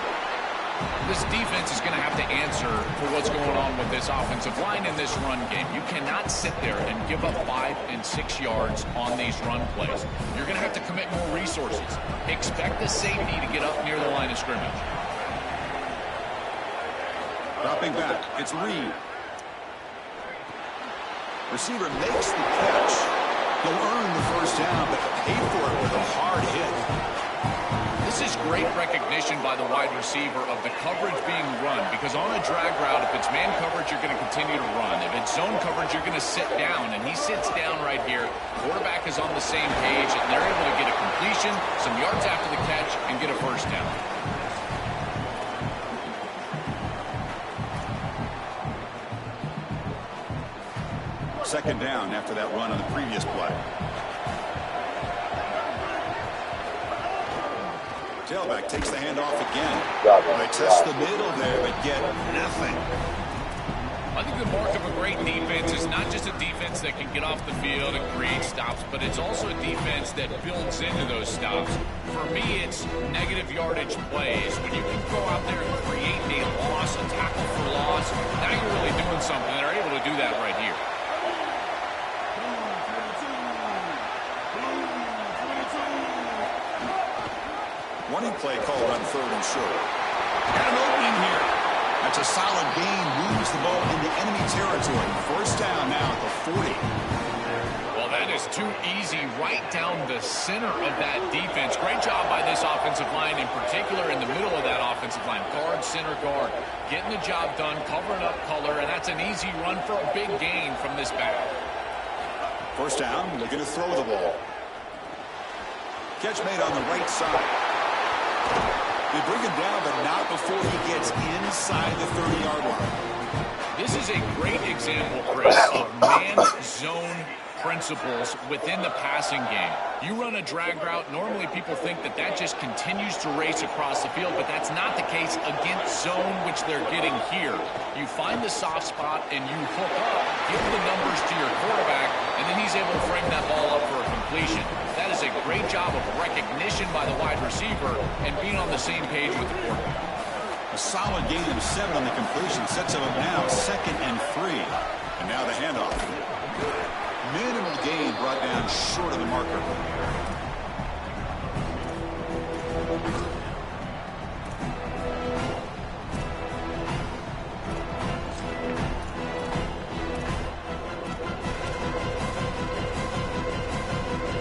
This defense is going to have to answer for what's going on with this offensive line in this run game. You cannot sit there and give up 5 and 6 yards on these run plays. You're going to have to commit more resources. Expect the safety to get up near the line of scrimmage. Dropping back, it's Reed. Receiver makes the catch. He'll earn the first down, but pay for it with a hard hit. This is great recognition by the wide receiver of the coverage being run, because on a drag route, if it's man coverage, you're going to continue to run. If it's zone coverage, you're going to sit down, and he sits down right here. Quarterback is on the same page, and they're able to get a completion, some yards after the catch, and get a first down. Second down after that run on the previous play. Tailback takes the handoff again. They test the middle there, but get nothing. I think the mark of a great defense is not just a defense that can get off the field and create stops, but it's also a defense that builds into those stops. For me, it's negative yardage plays. When you can go out there and create a loss, a tackle for loss, now you're really doing something. They're able to do that right here. Running play called on third and short. Got an opening here. That's a solid gain. Moves the ball into enemy territory. First down now at the 40. Well, that is too easy right down the center of that defense. Great job by this offensive line, in particular in the middle of that offensive line. Guard, center guard. Getting the job done, covering up color, and that's an easy run for a big gain from this back. First down, they're going to throw the ball. Catch made on the right side. They bring him down, but not before he gets inside the 30-yard line. This is a great example, Chris, of man-zone principles within the passing game. You run a drag route, normally people think that that just continues to race across the field, but that's not the case against zone, which they're getting here. You find the soft spot and you hook up, give the numbers to your quarterback, and then he's able to frame that ball up for a completion. That is a great job of recognition by the wide receiver and being on the same page with the quarterback. A solid gain of 7 on the completion sets him up now 2nd and 3. And now the handoff. Minimal gain brought down short of the marker.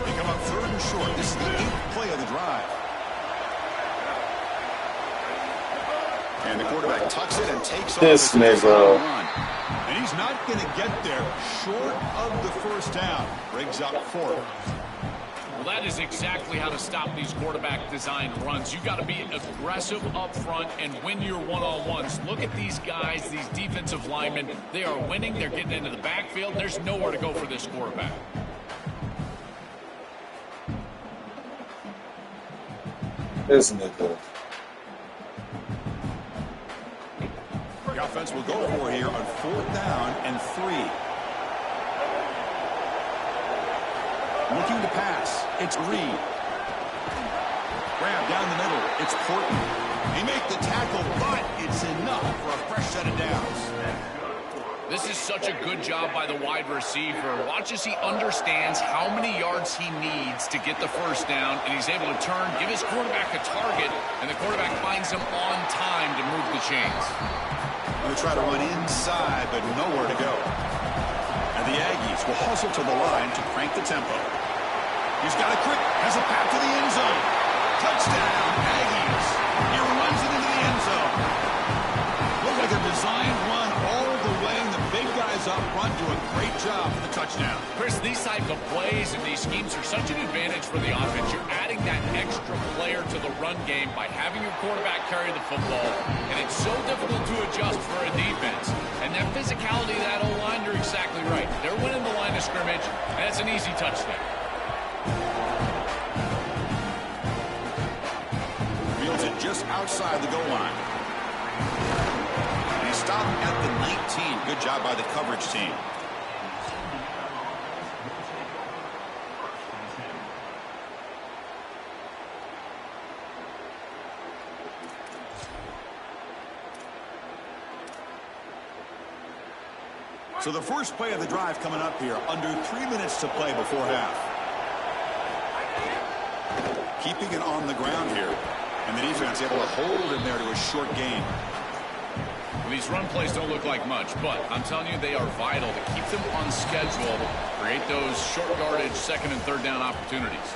They come up 3rd and short. This is the 8th play of the drive. And the quarterback tucks it and takes off. This nigga. And he's not going to get there short of the first down. Brings up 4. Well, that is exactly how to stop these quarterback-designed runs. You've got to be aggressive up front and win your one-on-ones. Look at these guys, these defensive linemen. They are winning. They're getting into the backfield. There's nowhere to go for this quarterback. This nigga. The offense will go for here on 4th down and 3. Looking to pass. It's Reed. Grab down the middle. It's Porton. They make the tackle, but it's enough for a fresh set of downs. This is such a good job by the wide receiver. Watch as he understands how many yards he needs to get the first down, and he's able to turn, give his quarterback a target, and the quarterback finds him on time to move the chains. They try to run inside, but nowhere to go. And the Aggies will hustle to the line to crank the tempo. He's got a quick, has a path to the end zone. Touchdown, Aggies. He runs it into the end zone. Looks like a designed run all the way, and the big guys up front do a great job for the touchdown. Chris, these type of plays and these schemes are such an advantage for the offense. You're adding that extra player to the run game by having your quarterback carry the football, and it's so difficult to adjust for a defense. And that physicality of that O-line, you're exactly right. They're winning the line of scrimmage, and it's an easy touchdown. Fields it just outside the goal line. And he stopped at the 19. Good job by the coverage team. So the first play of the drive coming up here, under 3 minutes to play before half. Keeping it on the ground here. And the defense able to hold him there to a short gain. Well, these run plays don't look like much, but I'm telling you they are vital to keep them on schedule, create those short yardage 2nd and 3rd down opportunities.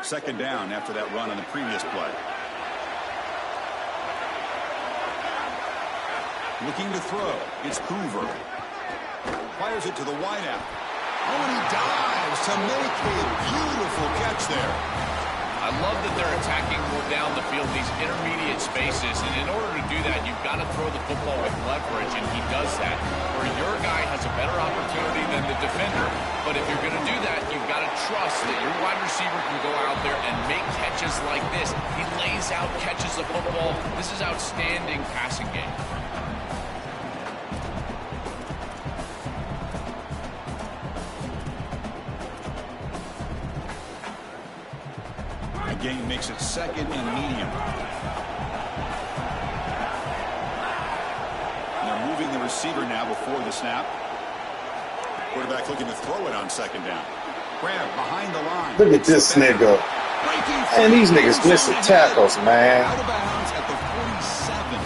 Second down after that run on the previous play. Looking to throw. It's Hoover. Fires it to the wideout. Oh, and he dives to make a beautiful catch there. I love that they're attacking more down the field, these intermediate spaces, and in order to do that, you've got to throw the football with leverage, and he does that, where your guy has a better opportunity than the defender. But if you're going to do that, you've got to trust that your wide receiver can go out there and make catches like this. He lays out, catches the football. This is outstanding passing game. Game makes it 2nd and medium. And they're moving the receiver now before the snap. Quarterback looking to throw it on 2nd down. Grab behind the line. Look at this nigga. And these niggas missing tackles, man. Out of bounds at the 47.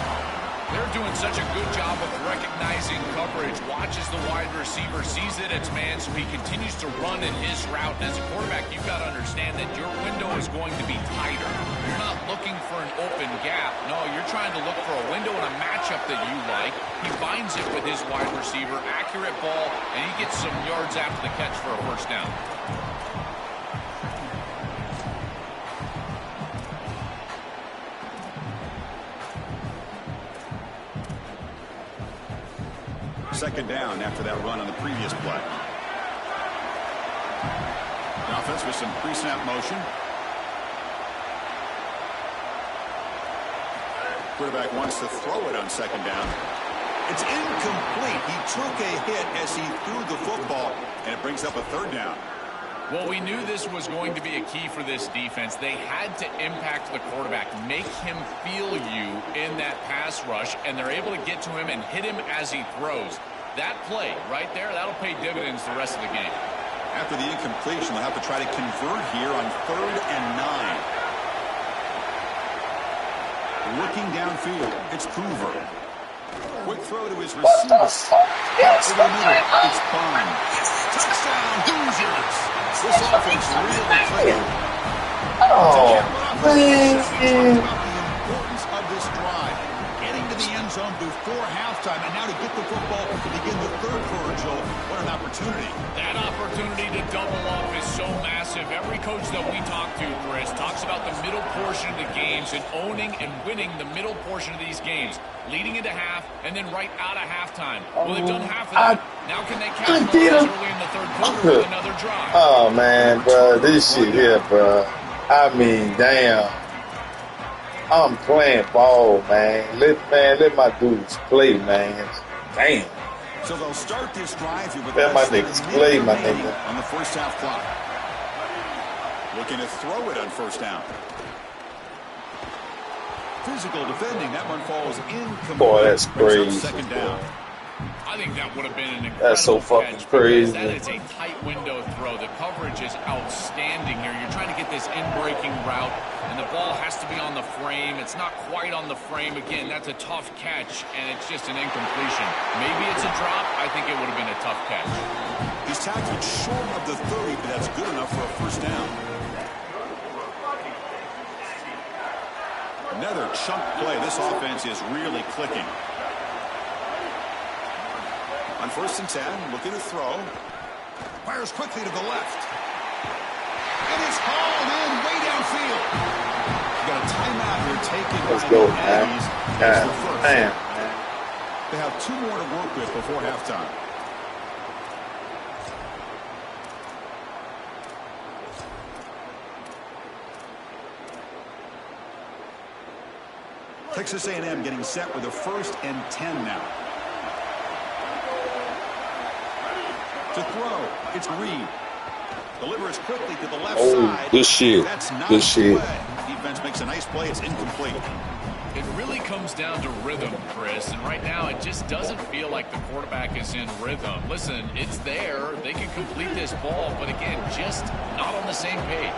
They're doing such a good job of recognizing coverage. Watches the wide receiver, sees that it's man, so he continues to run in his route. And as a quarterback, you've got to understand that your window is going to be tighter. You're not looking for an open gap. No, you're trying to look for a window and a matchup that you like. He finds it with his wide receiver, accurate ball, and he gets some yards after the catch for a first down. Second down after that run on the previous play. The offense with some pre-snap motion. Quarterback wants to throw it on second down. It's incomplete. He took a hit as he threw the football, and it brings up a third down. Well, we knew this was going to be a key for this defense. They had to impact the quarterback, make him feel you in that pass rush, and they're able to get to him and hit him as he throws. That play right there, that'll pay dividends the rest of the game. After the incompletion, they'll have to try to convert here on 3rd and 9. Looking downfield, it's Hoover. Quick throw to his receiver. It's Bond. Touchdown, Hoosiers. This offense really clicking. Oh, man. The importance of this drive. Getting to the end zone before halftime, and now to get the football to begin the third quarter, Joel. What an opportunity. That opportunity to double up is so massive. Every coach that we talk to, Chris, talks about the middle portion of the games and owning and winning the middle portion of these games, leading into half and then right out of halftime. Well, they've done half of that. Now can they capitalize early in the third quarter with another drive? Oh, man, bro. This shit here, bro. I mean, damn. I'm playing ball, man. Let my dudes play, man. Damn. So they'll start this drive here with Let my niggas play, my nigga. On the first half clock. Looking to throw it on first down. Physical defending. That one falls incomplete. Boy, that's crazy. Second down. I think that would have been an incredible That's so fucking catch, crazy. That is a tight window throw. The coverage is outstanding here. You're trying to get this in-breaking route, and the ball has to be on the frame. It's not quite on the frame. Again, that's a tough catch, and it's just an incompletion. Maybe it's a drop. I think it would have been a tough catch. He's tackled short of the 30, but that's good enough for a first down. Another chunk play. This offense is really clicking. On 1st and 10, looking to throw. Fires quickly to the left. And it's hauled in way downfield. Got a timeout here taken Let's by go, the man. Aggies. God, The first. damn. They have 2 more to work with before halftime. Texas A&M getting set with a 1st and 10 now. To throw, it's Reed. Delivers quickly to the left side. Good shit. That's not Good shit. Defense makes a nice play. It's incomplete. It really comes down to rhythm, Chris, and right now it just doesn't feel like the quarterback is in rhythm. Listen, it's there. They can complete this ball, but again, just not on the same page.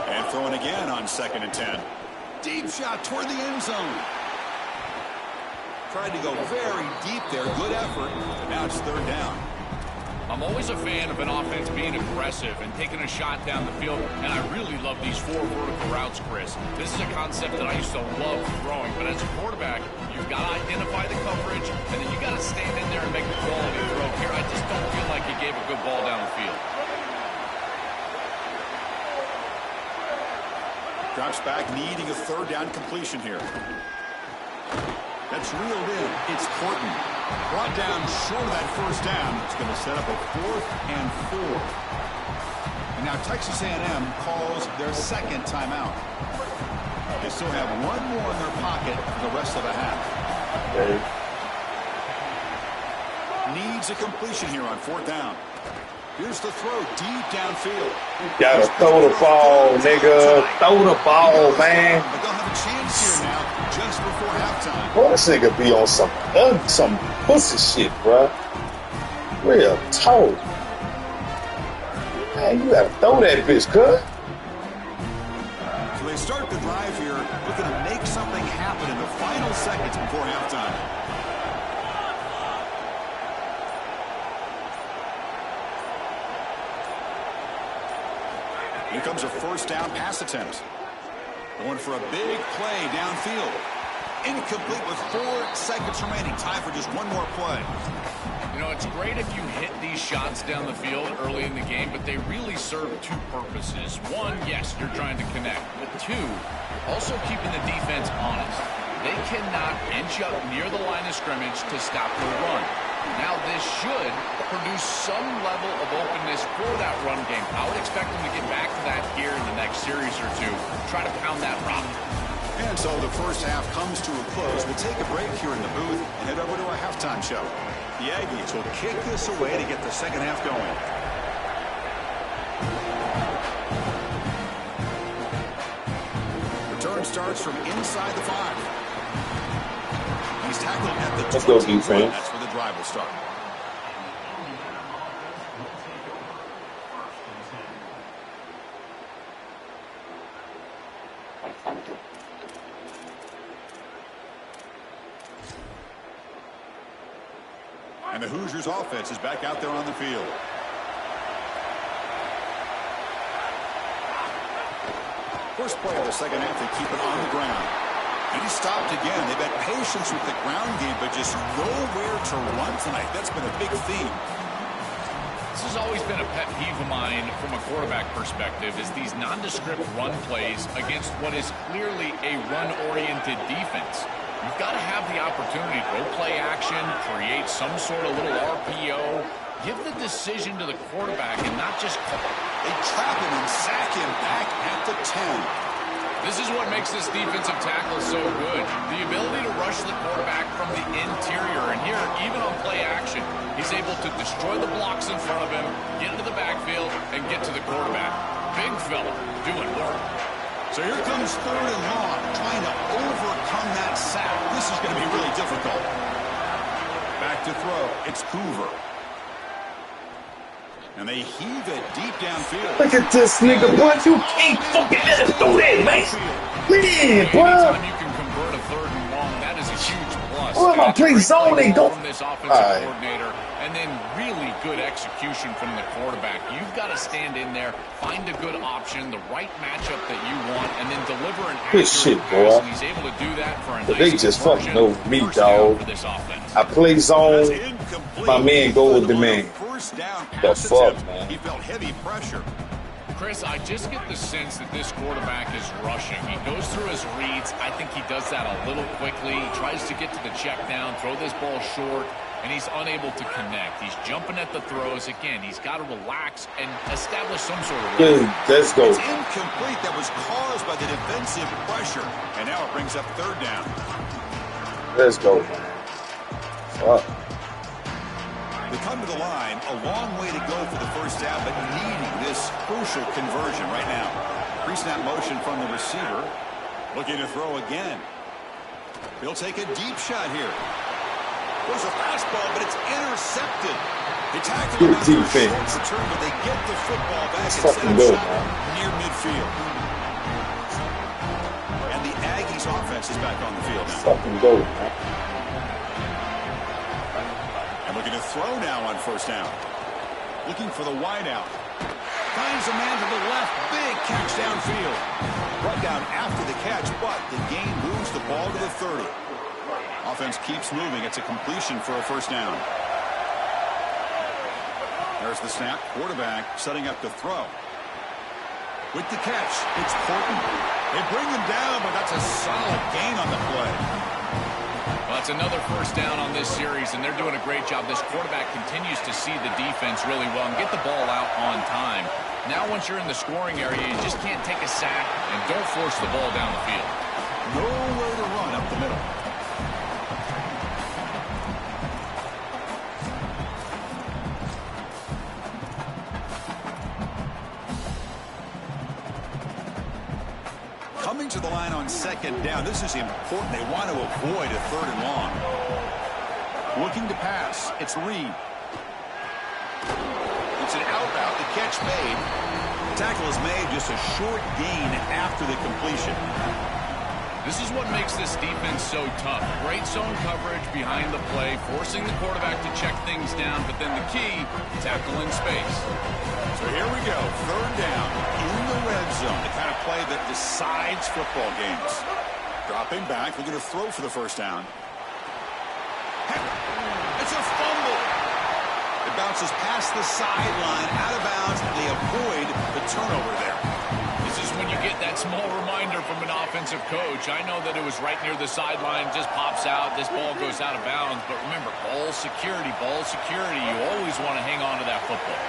And throwing again on 2nd and 10. Deep shot toward the end zone. Tried to go very deep there. Good effort. Now it's 3rd down. I'm always a fan of an offense being aggressive and taking a shot down the field, and I really love these 4 vertical routes, Chris. This is a concept that I used to love throwing, but as a quarterback, you've got to identify the coverage, and then you got to stand in there and make the quality throw. Here, I just don't feel like he gave a good ball down the field. Drops back, needing a 3rd down completion here. That's reeled in. It's Horton. Brought down short of that 1st down. It's going to set up a 4th and 4. And now Texas A&M calls their 2nd timeout. They still have 1 more in their pocket for the rest of the half. Okay. Needs a completion here on 4th down. Here's the throw deep downfield. Gotta throw the ball, nigga. Throw the ball, man. But they'll have a chance here now just before halftime. Boy, this nigga be on some pussy shit, bro. Real talk. Man, you gotta throw that bitch, cuz. So they start the drive here looking to make something Here comes a first down pass attempt. Going for a big play downfield. Incomplete with 4 seconds remaining. Time for just one more play. You know, it's great if you hit these shots down the field early in the game, but they really serve 2 purposes. One, yes, you're trying to connect. But 2, also keeping the defense honest. They cannot inch up near the line of scrimmage to stop the run. Now, this should produce some level of openness for that run game. I would expect them to get back to that here in the next series or 2. Try to pound that rock. And so the first half comes to a close. We'll take a break here in the booth and head over to our halftime show. The Aggies will kick this away to get the second half going. Return starts from inside the 5. He's tackled at the 20. That's where the drive will start. And the Hoosiers offense is back out there on the field. First play of the second half, they keep it on the ground. He's stopped again. They've had patience with the ground game, but just nowhere to run tonight. That's been a big theme. This has always been a pet peeve of mine from a quarterback perspective, is these nondescript run plays against what is clearly a run-oriented defense. You've got to have the opportunity to go play action, create some sort of little RPO, give the decision to the quarterback and not just call. They trap him and sack him back at the 10. This is what makes this defensive tackle so good. The ability to rush the quarterback from the interior. And here, even on play action, he's able to destroy the blocks in front of him, get into the backfield, and get to the quarterback. Big fella doing work. So here comes 3rd and long, trying to overcome that sack. This is going to be really difficult. Back to throw. It's Hoover. And they heave it deep downfield. Look at this nigga, boy. You can't fucking let us do that, man. Man, bro. Anytime you can convert a 3rd and long, that is a huge plus. Boy, my play zone, they go. From this offensive coordinator, and then really good execution from the quarterback. You've got to stand in there, find a good option, the right matchup that you want, and then deliver an accurate pass. And he's able to do that for a nice they just fucking over me, dog. I play zone. My man go with the man. The fuck, man. He felt heavy pressure. Chris, I just get the sense that this quarterback is rushing. He goes through his reads. I think he does that a little quickly. He tries to get to the check down, throw this ball short, and he's unable to connect. He's jumping at the throws. Again, he's got to relax and establish some sort of rhythm. Let's go. It's incomplete. That was caused by the defensive pressure. And now it brings up 3rd down. Let's go, man. Fuck. We come to the line, a long way to go for the first down, but needing this crucial conversion right now. Pre-snap motion from the receiver. Looking to throw again. He'll take a deep shot here. There's a fastball, but it's intercepted. They tackle him after a short return, but they get the football back and set up shot near midfield. And the Aggies offense is back on the field now. Fucking go, man. Looking to throw now on first down. Looking for the wideout. Finds a man to the left. Big catch downfield. Brought down after the catch, but the gain moves the ball to the 30. Offense keeps moving. It's a completion for a first down. There's the snap. Quarterback setting up to throw. With the catch, it's Portland. They bring him down, but that's a solid gain on the play. Well, that's another first down on this series, and they're doing a great job. This quarterback continues to see the defense really well and get the ball out on time. Now, once you're in the scoring area, you just can't take a sack and don't force the ball down the field. Nowhere to run up the middle. Coming to the line on second down. This is important. They want to avoid a 3rd and long. Looking to pass. It's Reed. It's an out route. The catch made. The tackle is made. Just a short gain after the completion. This is what makes this defense so tough. Great zone coverage behind the play, forcing the quarterback to check things down, but then the key, tackle in space. So here we go, third down in the red zone, the kind of play that decides football games. Dropping back, looking to throw for the first down. It's a fumble. It bounces past the sideline, out of bounds, and they avoid the turnover there. This is when you get that small reminder from an offensive coach. I know that it was right near the sideline, just pops out, this ball goes out of bounds, but remember, ball security, you always want to hang on to that football.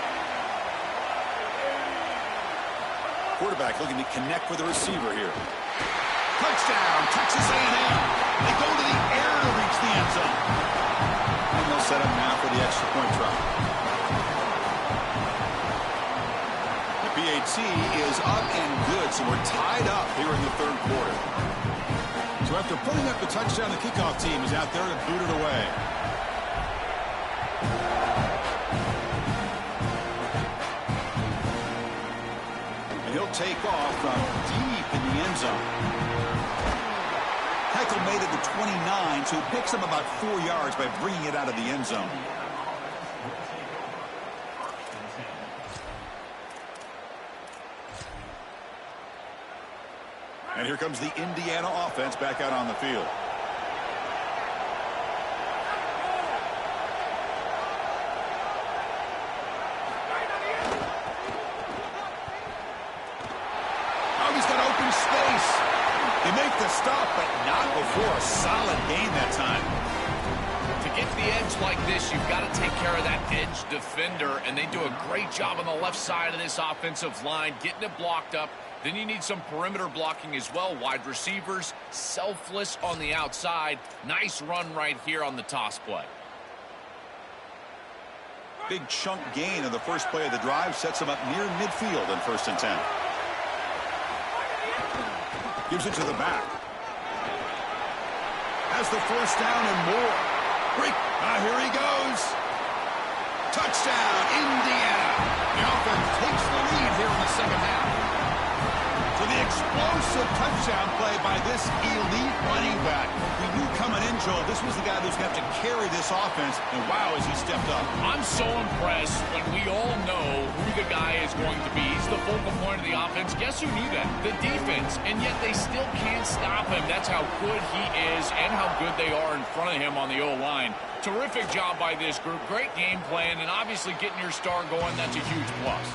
Quarterback looking to connect with the receiver here. Touchdown, Texas A&M. They go to the air to reach the end zone. And they'll set up now for the extra point try. The PAT is up and good, so we're tied up here in the third quarter. So after putting up the touchdown, the kickoff team is out there to boot it away. And he'll take off from deep in the end zone. Tackle made at the 29, so he picks him about 4 yards by bringing it out of the end zone. And here comes the Indiana offense back out on the field. Oh, he's got open space. They make the stop, but not before a solid gain that time. To get to the edge like this, you've got to take care of that edge defender, and they do a great job on the left side of this offensive line, getting it blocked up. Then you need some perimeter blocking as well. Wide receivers, selfless on the outside. Nice run right here on the toss play. Big chunk gain on the first play of the drive sets him up near midfield in 1st and 10. Gives it to the back. Has the first down and more. Break. Here he goes. Touchdown, Indiana. The offense takes the lead here in the second half. So the explosive touchdown play by this elite running back. We knew coming in, Joel, this was the guy who's going to have to carry this offense, and wow, has he stepped up. I'm so impressed when we all know who the guy is going to be. He's the focal point of the offense. Guess who knew that? The defense, and yet they still can't stop him. That's how good he is and how good they are in front of him on the O-line. Terrific job by this group. Great game plan, and obviously getting your star going, that's a huge plus.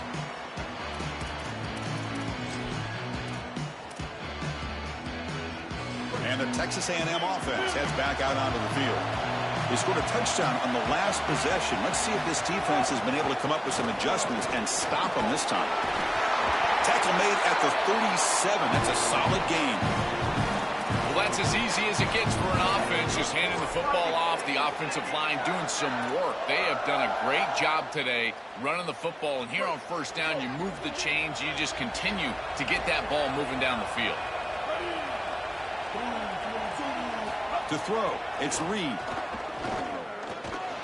And the Texas A&M offense heads back out onto the field. They scored a touchdown on the last possession. Let's see if this defense has been able to come up with some adjustments and stop them this time. Tackle made at the 37. That's a solid gain. Well, that's as easy as it gets for an offense, just handing the football off, the offensive line doing some work. They have done a great job today running the football, and here on first down, you move the chains, you just continue to get that ball moving down the field. To throw, it's Reed.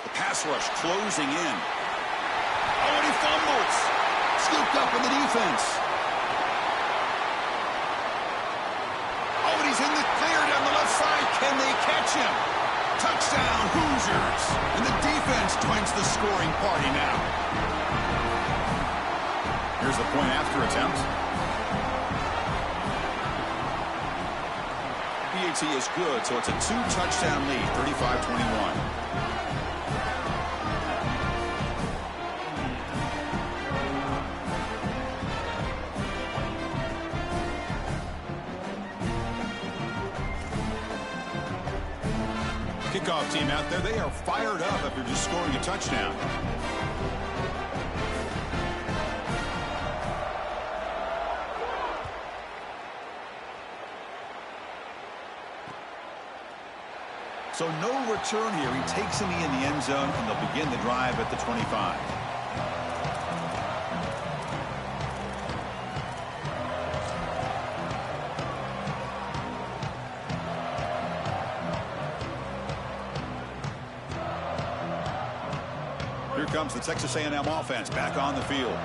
The pass rush closing in. Oh, and he fumbles. Scooped up in the defense. Oh, and he's in the clear down the left side. Can they catch him? Touchdown, Hoosiers. And the defense joins the scoring party now. Here's the point after attempt. PAT is good, so it's a 2-touchdown lead, 35-21. Kickoff team out there, they are fired up after just scoring a touchdown. So no return here. He takes him in the end zone, and they'll begin the drive at the 25. Here comes the Texas A&M offense back on the field.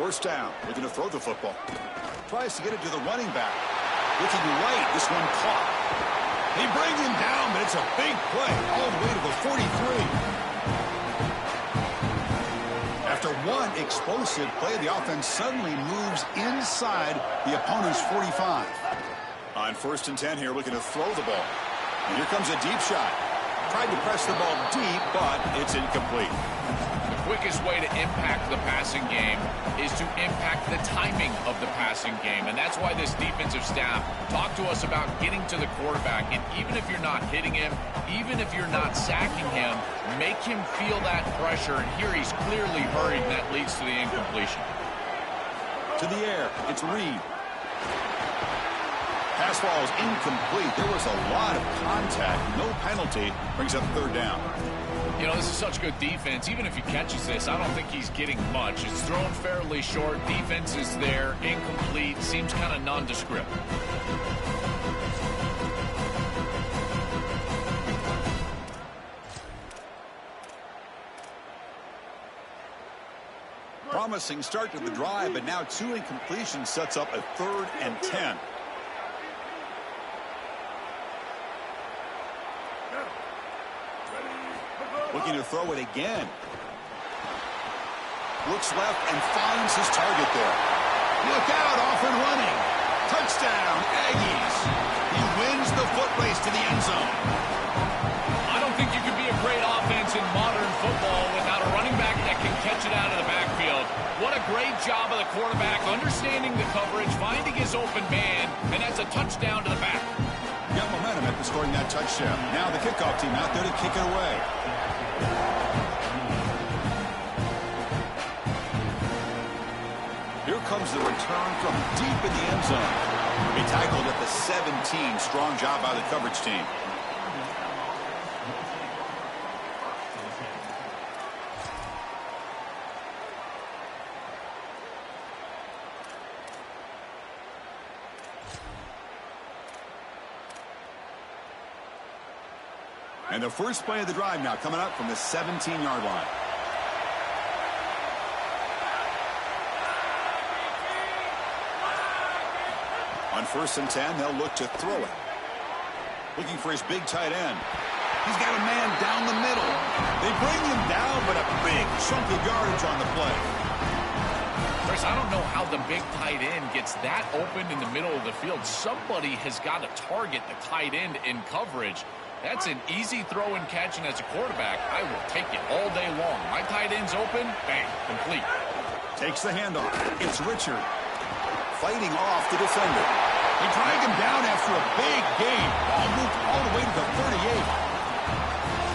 First down, looking to throw the football. Tries to get it to the running back. Looking right, this one caught. They bring him down, but it's a big play all the way to the 43. After one explosive play, the offense suddenly moves inside the opponent's 45. On 1st and 10 here, looking to throw the ball. And here comes a deep shot. Tried to press the ball deep, but it's incomplete. The quickest way to impact the passing game is to impact the timing of the passing game. And that's why this defensive staff talk to us about getting to the quarterback. And even if you're not hitting him, even if you're not sacking him, make him feel that pressure. And here he's clearly hurried, and that leads to the incompletion. To the air, it's Reed. Pass ball is incomplete. There was a lot of contact. No penalty. Brings up 3rd down. You know, this is such good defense. Even if he catches this, I don't think he's getting much. It's thrown fairly short. Defense is there. Incomplete. Seems kind of nondescript. Promising start to the drive, but now 2 incompletions sets up a 3rd and 10. Looking to throw it again. Looks left and finds his target there. Look out, off and running. Touchdown, Aggies. He wins the foot race to the end zone. I don't think you can be a great offense in modern football without a running back that can catch it out of the backfield. What a great job of the quarterback understanding the coverage, finding his open man, and that's a touchdown to the back. Got momentum after scoring that touchdown. Now the kickoff team out there to kick it away. Here comes the return from deep in the end zone. He tackled at the 17. Strong job by the coverage team. And the first play of the drive now coming up from the 17-yard line. On 1st and 10, they'll look to throw it. Looking for his big tight end. He's got a man down the middle. They bring him down, but a big chunk of yardage on the play. Chris, I don't know how the big tight end gets that open in the middle of the field. Somebody has got to target the tight end in coverage. That's an easy throw and catch, and as a quarterback, I will take it all day long. My tight end's open, bang, complete. Takes the handoff. It's Richard. Fighting off the defender. They drag him down after a big gain. Ball moved all the way to the 38.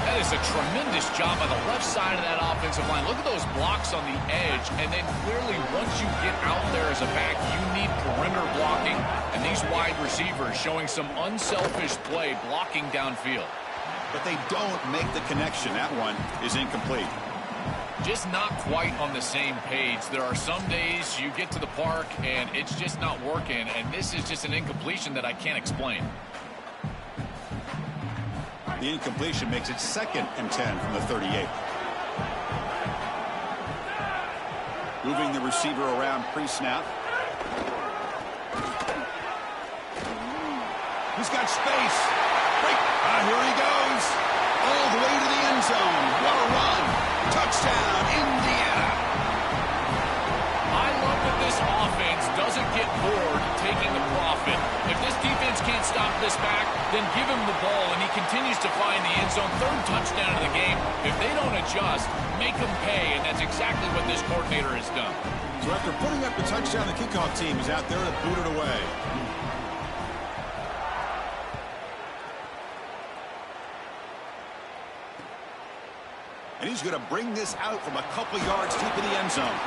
That is a tremendous job on the left side of that offensive line. Look at those blocks on the edge, and then clearly once you get out there as a back, you need perimeter blocking, and these wide receivers showing some unselfish play blocking downfield. But they don't make the connection. That one is incomplete. Just not quite on the same page. There are some days you get to the park and it's just not working, and this is just an incompletion that I can't explain. The incompletion makes it 2nd and 10 from the 38. Moving the receiver around pre-snap. He's got space. Here he goes. All the way to the end zone. What a run. Touchdown, Indiana. I love that this offense doesn't get bored taking the profit. If this defense can't stop this back, then give him the ball, and he continues to find the end zone. 3rd touchdown of the game. If they don't adjust, make them pay, and that's exactly what this coordinator has done. So after putting up the touchdown, the kickoff team is out there to boot it away. And he's going to bring this out from a couple yards deep in the end zone.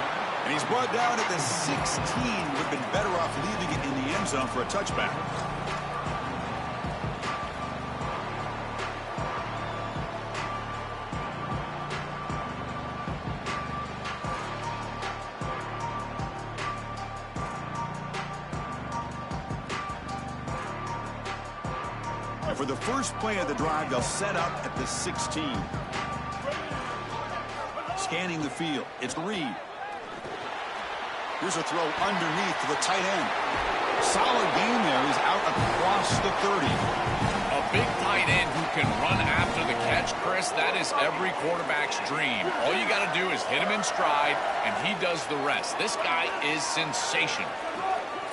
And he's brought down at the 16. Would have been better off leaving it in the end zone for a touchback. And for the first play of the drive, they'll set up at the 16. Scanning the field. It's Reed. Here's a throw underneath to the tight end. Solid gain there. He's out across the 30. A big tight end who can run after the catch, Chris, that is every quarterback's dream. All you got to do is hit him in stride, and he does the rest. This guy is sensational.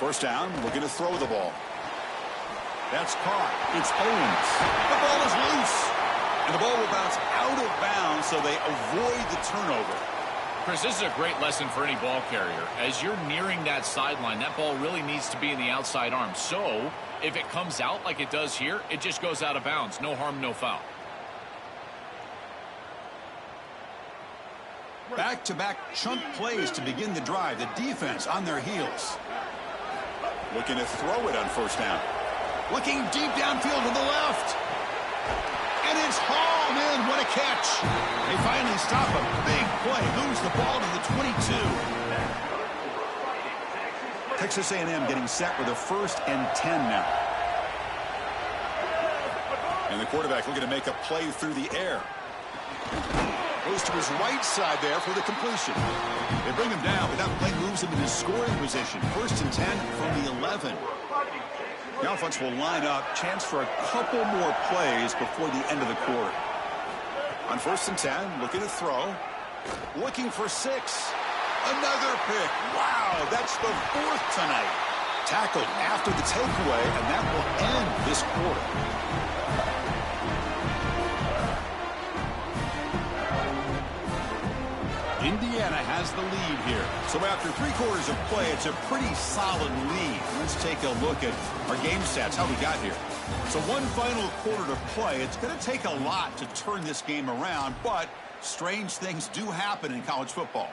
First down, looking to throw the ball. That's caught. It's Owens. The ball is loose. And the ball will bounce out of bounds, so they avoid the turnover. Chris, this is a great lesson for any ball carrier. As you're nearing that sideline, that ball really needs to be in the outside arm. So, if it comes out like it does here, it just goes out of bounds. No harm, no foul. Back-to-back chunk plays to begin the drive. The defense on their heels. Looking to throw it on first down. Looking deep downfield to the left. And it's hauled in. What a catch. They finally stop a big play. Lose the ball to the 22. Texas A&M getting set with a 1st and 10 now. And the quarterback looking to make a play through the air. Goes to his right side there for the completion. They bring him down, but that play moves him into scoring position. 1st and 10 from the 11. The offense will line up. Chance for a couple more plays before the end of the quarter. On 1st and 10, looking to throw. Looking for 6. Another pick. Wow, that's the 4th tonight. Tackled after the takeaway, and that will end this quarter. Indiana has the lead here. So after 3 quarters of play, it's a pretty solid lead. Let's take a look at our game stats, how we got here. So 1 final quarter to play. It's going to take a lot to turn this game around, but strange things do happen in college football.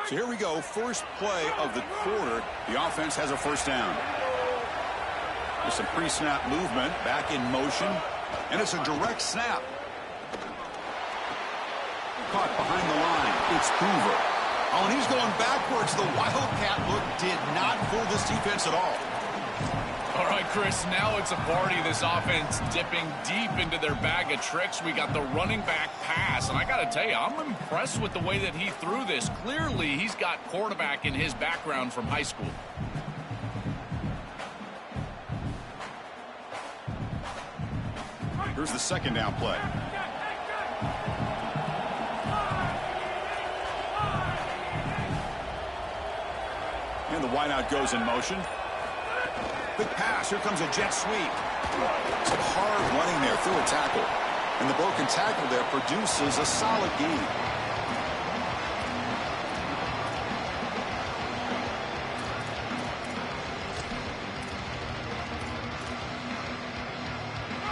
So here we go, first play of the quarter. The offense has a first down. There's some pre-snap movement, back in motion. And it's a direct snap. Caught behind the line. It's Hoover. Oh, and he's going backwards. The Wildcat look did not fool this defense at all. All right, Chris, now it's a party. This offense dipping deep into their bag of tricks. We got the running back pass. And I got to tell you, I'm impressed with the way that he threw this. Clearly, he's got quarterback in his background from high school. Here's the second down play. And the wideout goes in motion. Big pass. Here comes a jet sweep. Some hard running there through a tackle. And the broken tackle there produces a solid gain.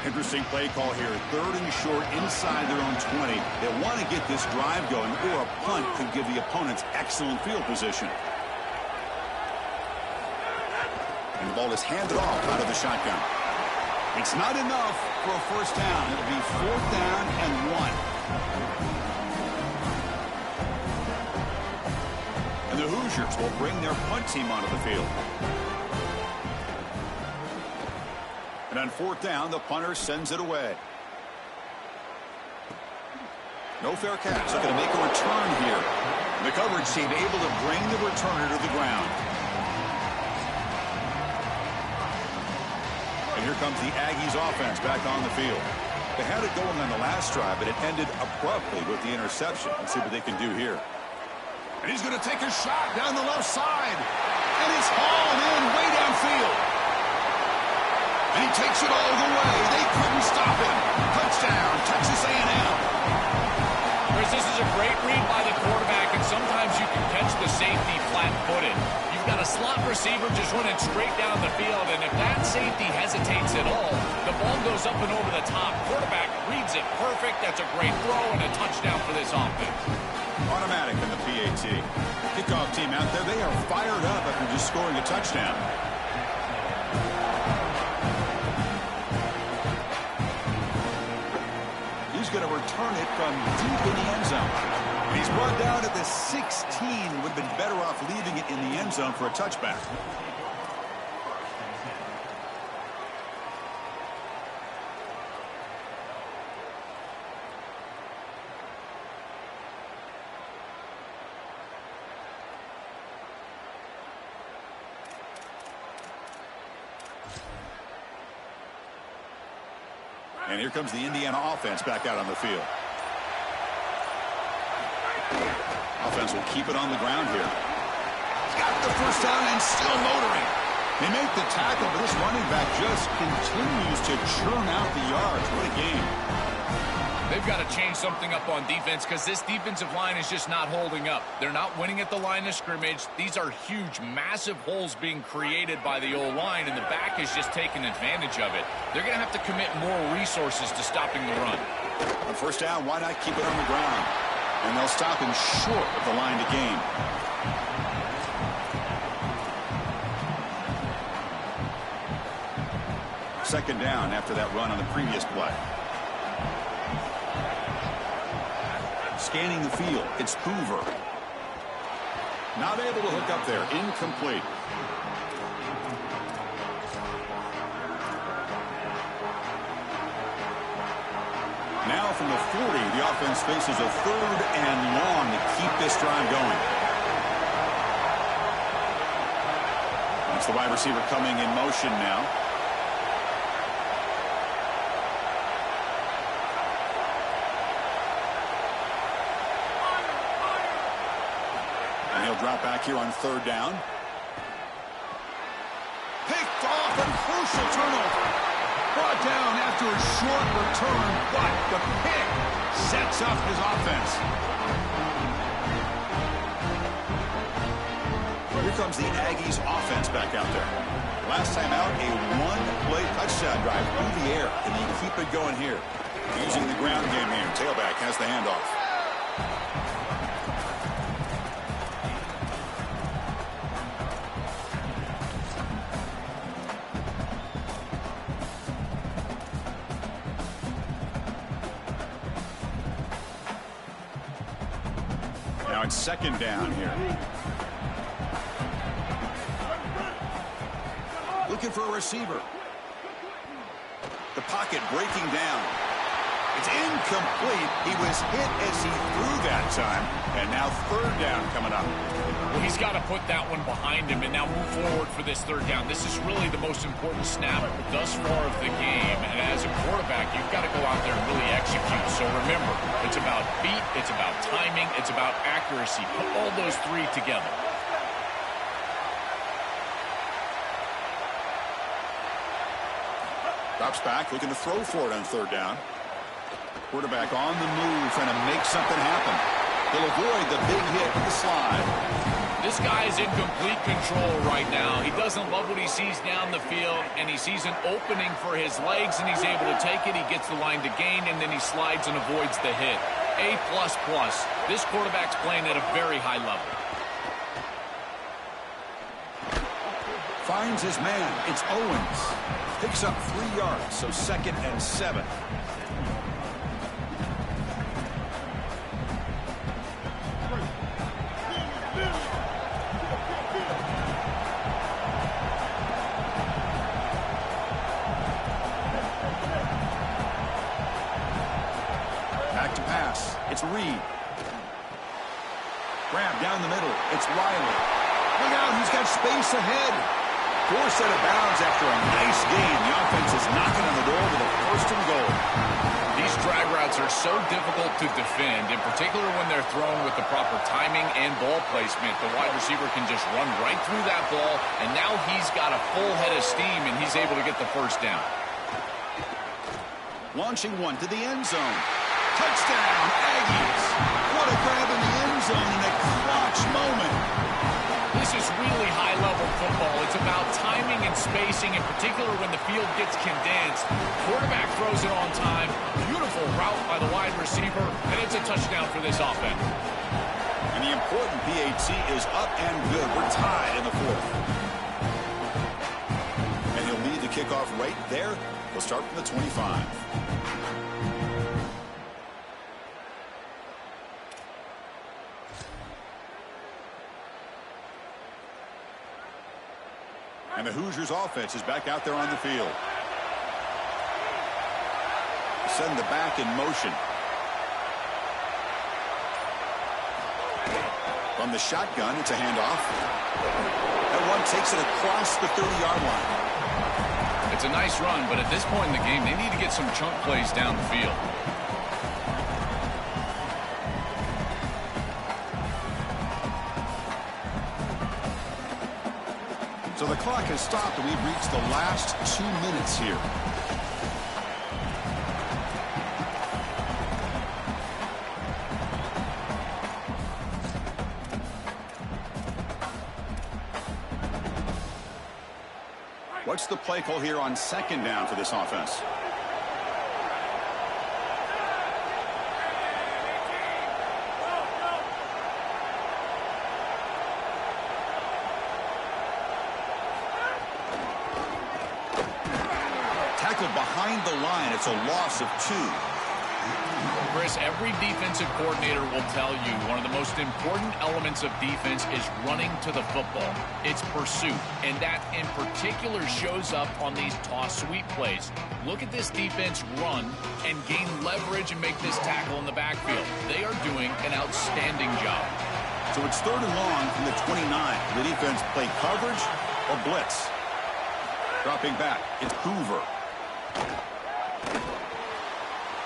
Interesting play call here. 3rd and short inside their own 20. They want to get this drive going, or a punt could give the opponents excellent field position. And the ball is handed off out of the shotgun. It's not enough for a first down. It'll be 4th down and 1. And the Hoosiers will bring their punt team onto the field. And on 4th down, the punter sends it away. No fair catch. They're going to make a return here. The coverage team able to bring the returner to the ground. And here comes the Aggies offense back on the field. They had it going on the last drive, but it ended abruptly with the interception. Let's see what they can do here. And he's going to take a shot down the left side. And it's hauled in way downfield. And he takes it all the way. They couldn't stop him. Touchdown, Texas A&M. Chris, this is a great read by the quarterback, and sometimes you can catch the safety flat-footed. You've got a slot receiver just running straight down the field, and if that safety hesitates at all, the ball goes up and over the top. Quarterback reads it perfect. That's a great throw and a touchdown for this offense. Automatic in the PAT. Kickoff team out there, they are fired up after just scoring a touchdown. Going to return it from deep in the end zone. And he's brought down at the 16. Would have been better off leaving it in the end zone for a touchback. And here comes the Indiana offense back out on the field. Offense will keep it on the ground here. Got the first down and still motoring. They make the tackle, but this running back just continues to churn out the yards. What a game. They've got to change something up on defense because this defensive line is just not holding up. They're not winning at the line of scrimmage. These are huge, massive holes being created by the O-line, and the back is just taking advantage of it. They're going to have to commit more resources to stopping the run. On first down, why not keep it on the ground? And they'll stop him short of the line to gain. Second down after that run on the previous play. Scanning the field, it's Hoover. Not able to hook up there, incomplete. Now from the 40, the offense faces a 3rd and long to keep this drive going. That's the wide receiver coming in motion now. Drop back here on 3rd down. Picked off and crucial turnover. Brought down after a short return, but the pick sets up his offense. Here comes the Aggies offense back out there. Last time out, a 1-play touchdown drive through the air. Can he keep it going here? Using the ground game here. Tailback has the handoff. It's second down here. Looking for a receiver. The pocket breaking down. It's incomplete. He was hit as he threw that time. And now 3rd down coming up. Well, he's got to put that one behind him and now move forward for this 3rd down. This is really the most important snap thus far of the game. And as a quarterback, you've got to go out there and really execute. So remember, it's about beat, it's about timing, it's about accuracy. Put all those 3 together. Drops back, looking to throw for it on 3rd down. Quarterback on the move, trying to make something happen. He'll avoid the big hit with the slide. This guy is in complete control right now. He doesn't love what he sees down the field, and he sees an opening for his legs, and he's able to take it. He gets the line to gain, and then he slides and avoids the hit. A++. This quarterback's playing at a very high level. Finds his man. It's Owens. Picks up 3 yards, so 2nd and 7. Back to pass. It's Reed. Grab down the middle. It's Riley. Look out, he's got space ahead. Forced out of bounds after a nice gain. The offense is knocking on the door with a 1st and goal. These drag routes are so difficult to defend, in particular when they're thrown with the proper timing and ball placement. The wide receiver can just run right through that ball, and now he's got a full head of steam, and he's able to get the 1st down. Launching one to the end zone. Touchdown, Aggies. What a grab in the end zone in a clutch moment. This is really high-level football. It's about timing and spacing, in particular when the field gets condensed. Quarterback throws it on time. Beautiful route by the wide receiver, and it's a touchdown for this offense. And the important PAT is up and good. We're tied in the 4th. And he'll lead the kickoff right there. We'll start from the 25. And the Hoosiers offense is back out there on the field. Send the back in motion. From the shotgun, it's a handoff. That one takes it across the 30-yard line. It's It's a nice run, but at this point in the game, they need to get some chunk plays down the field. So the clock has stopped, and we've reached the last 2 minutes here. What's the play call here on second down for this offense? Tackled behind the line. It's a loss of 2. Chris, every defensive coordinator will tell you one of the most important elements of defense is running to the football. It's pursuit, and that in particular shows up on these toss sweep plays. Look at this defense run and gain leverage and make this tackle in the backfield. They are doing an outstanding job. So it's 3rd and long from the 29. The defense play coverage or blitz. Dropping back, it's Hoover.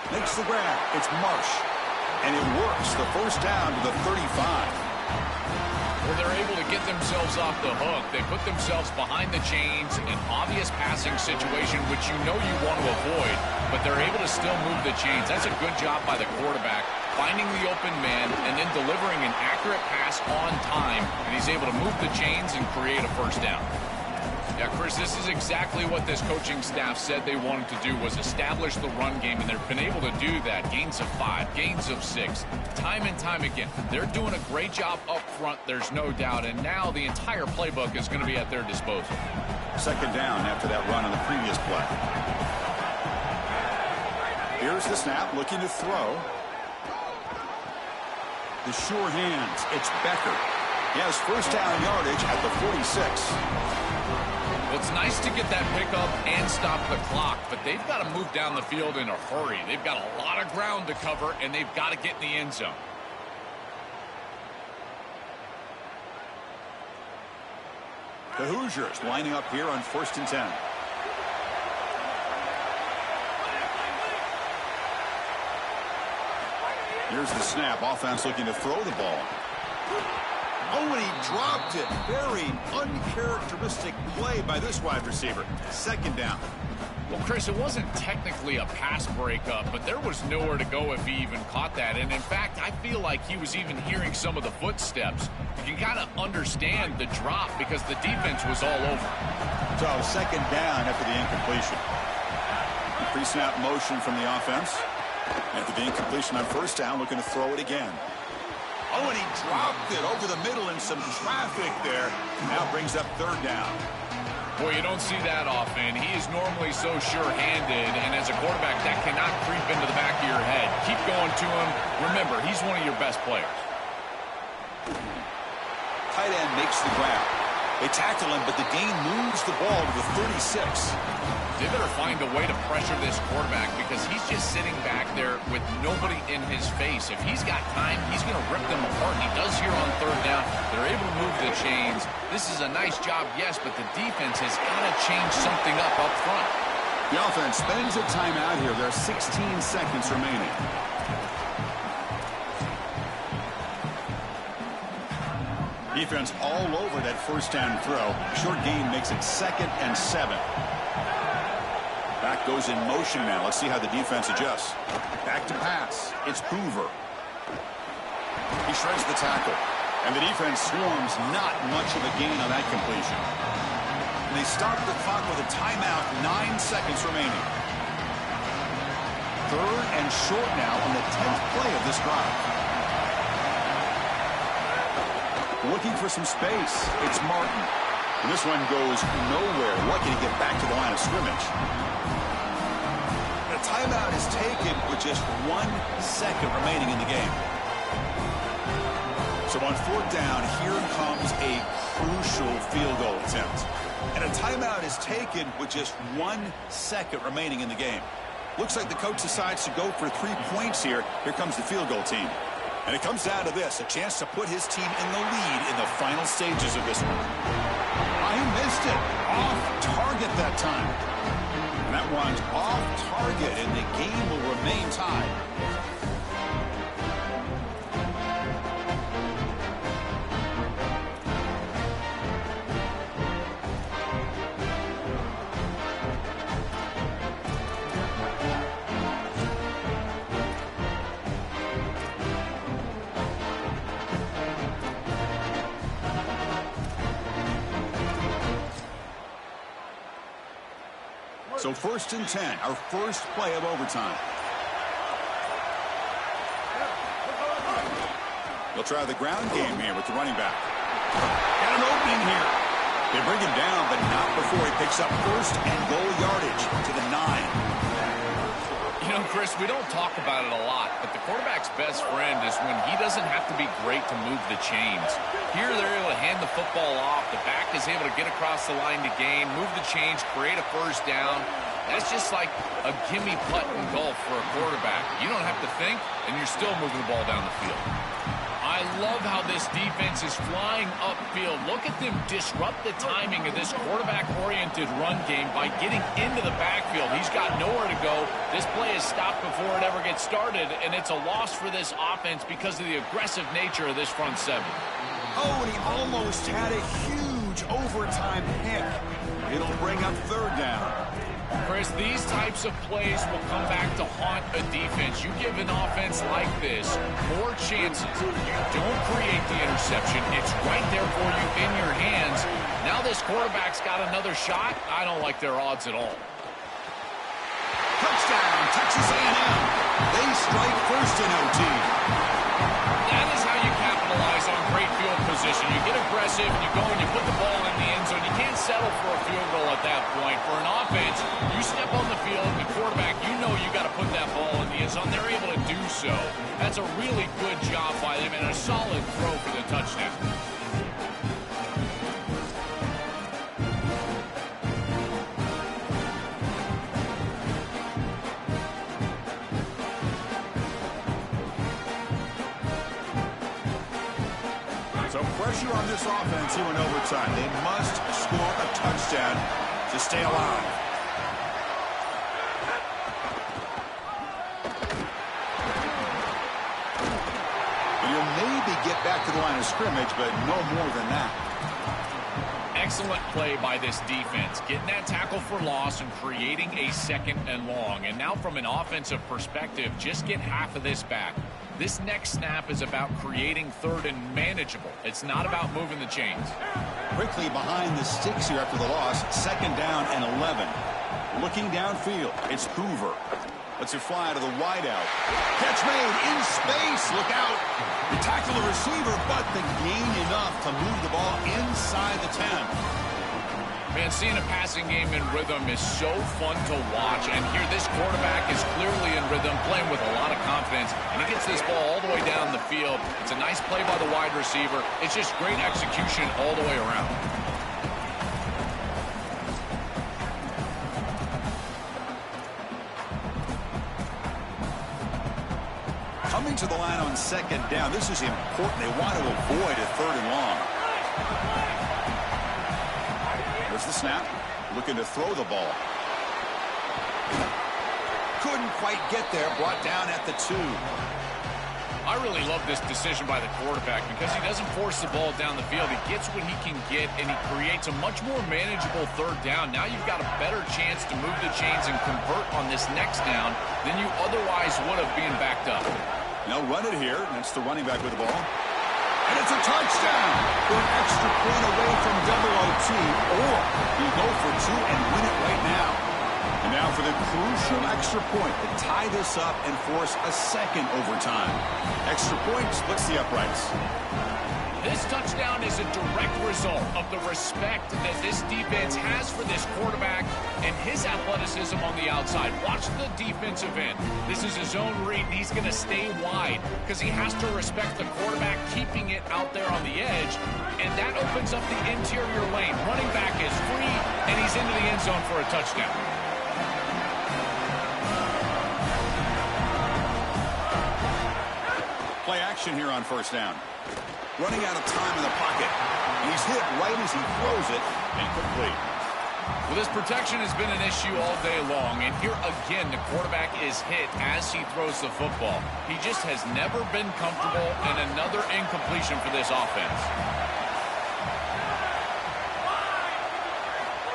Makes the grab. It's Marsh. And it works. The first down to the 35. Well, they're able to get themselves off the hook. They put themselves behind the chains, an obvious passing situation, which you know you want to avoid, but they're able to still move the chains. That's a good job by the quarterback, finding the open man and then delivering an accurate pass on time, and he's able to move the chains and create a first down. Yeah, Chris, this is exactly what this coaching staff said they wanted to do, was establish the run game, and they've been able to do that. Gains of 5, gains of 6, time and time again. They're doing a great job up front, there's no doubt, and now the entire playbook is going to be at their disposal. Second down after that run on the previous play. Here's the snap, looking to throw. The sure hands, it's Becker. He has first down yardage at the 46. Well, it's nice to get that pickup and stop the clock, but they've got to move down the field in a hurry. They've got a lot of ground to cover, and they've got to get in the end zone. The Hoosiers lining up here on 1st and 10. Here's the snap. Offense looking to throw the ball. Oh, and he dropped it. Very uncharacteristic play by this wide receiver. Second down. Well, Chris, it wasn't technically a pass breakup, but there was nowhere to go if he even caught that. And, in fact, I feel like he was even hearing some of the footsteps. You can kind of understand the drop because the defense was all over. So, second down after the incompletion. Pre-snap motion from the offense. After the incompletion on first down, looking to throw it again. Oh, and he dropped it over the middle in some traffic there. Now brings up third down. Boy, you don't see that often. He is normally so sure-handed, and as a quarterback, that cannot creep into the back of your head. Keep going to him. Remember, he's one of your best players. Tight end makes the grab. They tackle him, but the gain moves the ball to the 36. They better find a way to pressure this quarterback because he's just sitting back there with nobody in his face. If he's got time, he's going to rip them apart. And he does here on third down. They're able to move the chains. This is a nice job, yes, but the defense has got to change something up front. The offense spends a timeout here. There are 16 seconds remaining. Defense all over that first down throw. Short gain makes it 2nd and 7. Back goes in motion now. Let's see how the defense adjusts. Back to pass. It's Hoover. He shreds the tackle. And the defense swarms. Not much of a gain on that completion. And they start the clock with a timeout. 9 seconds remaining. Third and short now on the 10th play of this drive. Looking for some space. It's Martin. And this one goes nowhere. Lucky to get back to the line of scrimmage. A timeout is taken with just 1 second remaining in the game. So on fourth down, here comes a crucial field goal attempt. And a timeout is taken with just 1 second remaining in the game. Looks like the coach decides to go for 3 points here. Here comes the field goal team. And it comes down to this, a chance to put his team in the lead in the final stages of this one. He missed it. Off target that time. And that one's off target, and the game will remain tied. So 1st and 10, our first play of overtime. They'll try the ground game here with the running back. Got an opening here. They bring him down, but not before he picks up 1st and goal yardage to the 9. You know, Chris, we don't talk about it a lot, but the quarterback's best friend is when he doesn't have to be great to move the chains. Here they're able to hand the football off. The back is able to get across the line to gain, move the chains, create a 1st down. That's just like a gimme putt in golf for a quarterback. You don't have to think, and you're still moving the ball down the field. I love how this defense is flying upfield. Look at them disrupt the timing of this quarterback-oriented run game by getting into the backfield. He's got nowhere to go. This play is stopped before it ever gets started, and it's a loss for this offense because of the aggressive nature of this front seven. Oh, and he almost had a huge overtime pick. It'll bring up 3rd down. Chris, these types of plays will come back to haunt a defense. You give an offense like this more chances. You don't create the interception. It's right there for you in your hands. Now this quarterback's got another shot. I don't like their odds at all. Touchdown, Texas A&M. They strike 1st in OT. That is how you capitalize on great field position. You get aggressive, and you go and you put the ball in the end zone. You can't settle for a field goal at that point. For an offense, you step on the field, the quarterback, you know you got to put that ball in the end zone. They're able to do so. That's a really good job by them and a solid throw for the touchdown. So pressure on this offense here in overtime. They must score a touchdown to stay alive. And you'll maybe get back to the line of scrimmage, but no more than that. Excellent play by this defense, getting that tackle for loss and creating a 2nd and long. And now from an offensive perspective, just get half of this back. This next snap is about creating 3rd and manageable. It's not about moving the chains. Quickly behind the sticks here after the loss. 2nd down and 11. Looking downfield, it's Hoover. Lets it fly to the wideout. Catch made in space. Look out. You tackle the receiver, but the gain enough to move the ball inside the 10. Man, seeing a passing game in rhythm is so fun to watch. And here this quarterback is clearly in rhythm, playing with a lot of confidence. And he gets this ball all the way down the field. It's a nice play by the wide receiver. It's just great execution all the way around. Coming to the line on 2nd down. This is important. They want to avoid a 3rd and long. There's the snap. Looking to throw the ball. Couldn't quite get there. Brought down at the 2. I really love this decision by the quarterback because he doesn't force the ball down the field. He gets what he can get, and he creates a much more manageable 3rd down. Now you've got a better chance to move the chains and convert on this next down than you otherwise would have being backed up. Now run it here. That's the running back with the ball. And it's a touchdown. We're an extra point away from double OT, or you go for 2 and win it right now. And now for the crucial extra point to tie this up and force a 2nd overtime. Extra point splits the uprights. This touchdown is a direct result of the respect that this defense has for this quarterback and his athleticism on the outside. Watch the defensive end. This is his own read. He's going to stay wide because he has to respect the quarterback keeping it out there on the edge, and that opens up the interior lane. Running back is free, and he's into the end zone for a touchdown. Play action here on 1st down. Running out of time in the pocket. And he's hit right as he throws it. Incomplete. Well, this protection has been an issue all day long, and here again the quarterback is hit as he throws the football. He just has never been comfortable, and another incompletion for this offense.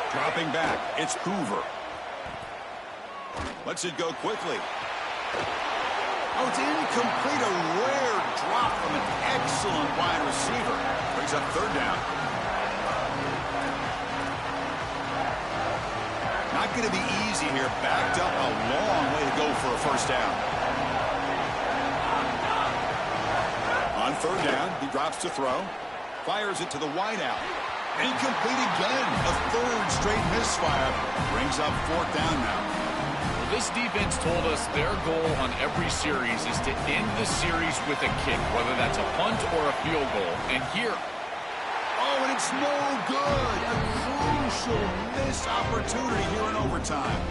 Dropping back, it's Hoover. Lets it go quickly. Oh, it's incomplete. A rare drop from an excellent wide receiver. Brings up third down. Not going to be easy here. Backed up a long way to go for a first down. On third down, he drops to throw. Fires it to the wideout. Incomplete again. A third straight misfire. Brings up fourth down now. Well, this defense told us their goal on every series is to end the series with a kick, whether that's a punt or a field goal. And here, oh, and it's no good. A crucial missed opportunity here in overtime.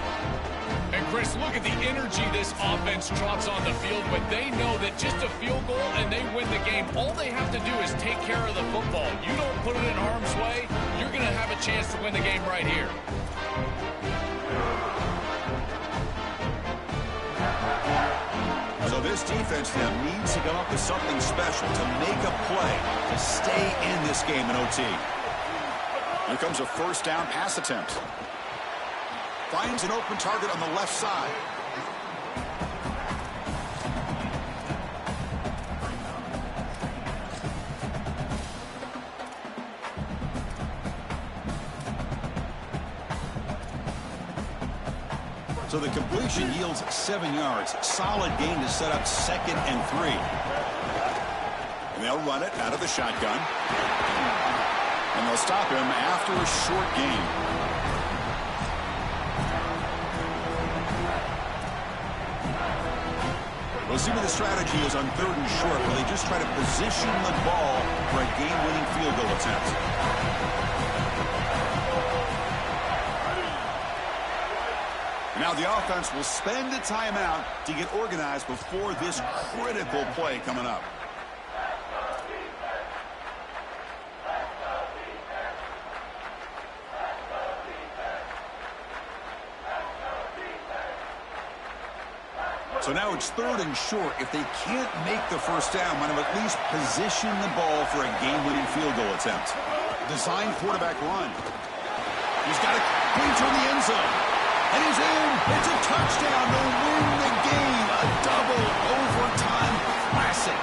and Chris, look at the energy this offense trots on the field, but they know that just a field goal and they win the game. All they have to do is take care of the football. You don't put it in harm's way, you're going to have a chance to win the game right here. So this defense now needs to come up with something special to make a play to stay in this game in OT. Here comes a first down pass attempt. Finds an open target on the left side. So the completion yields 7 yards. Solid gain to set up 2nd and 3. And they'll run it out of the shotgun. And they'll stop him after a short gain. We'll see what the strategy is on 3rd and short, where they just try to position the ball for a game-winning field goal attempt. Now the offense will spend a timeout to get organized before this critical play coming up. So now it's 3rd and short. If they can't make the first down, want to at least position the ball for a game-winning field goal attempt. Design quarterback run. He's got it into the end zone. And he's in. It's a touchdown to win the game. A double overtime classic.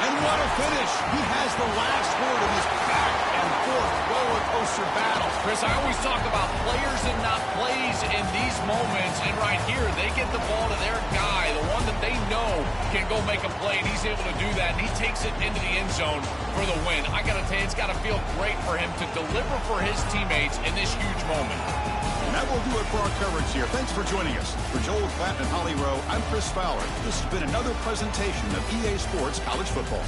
And what a finish. He has the last word in this back and forth roller coaster battle. Chris, I always talk about players and not plays in these moments. And right here, they get the ball to their guy, the one that they know can go make a play, and he's able to do that. And he takes it into the end zone for the win. I got to tell you, it's got to feel great for him to deliver for his teammates in this huge moment. And that will do it for our coverage here. Thanks for joining us. For Joel Klatt and Holly Rowe, I'm Chris Fowler. This has been another presentation of EA Sports College Football.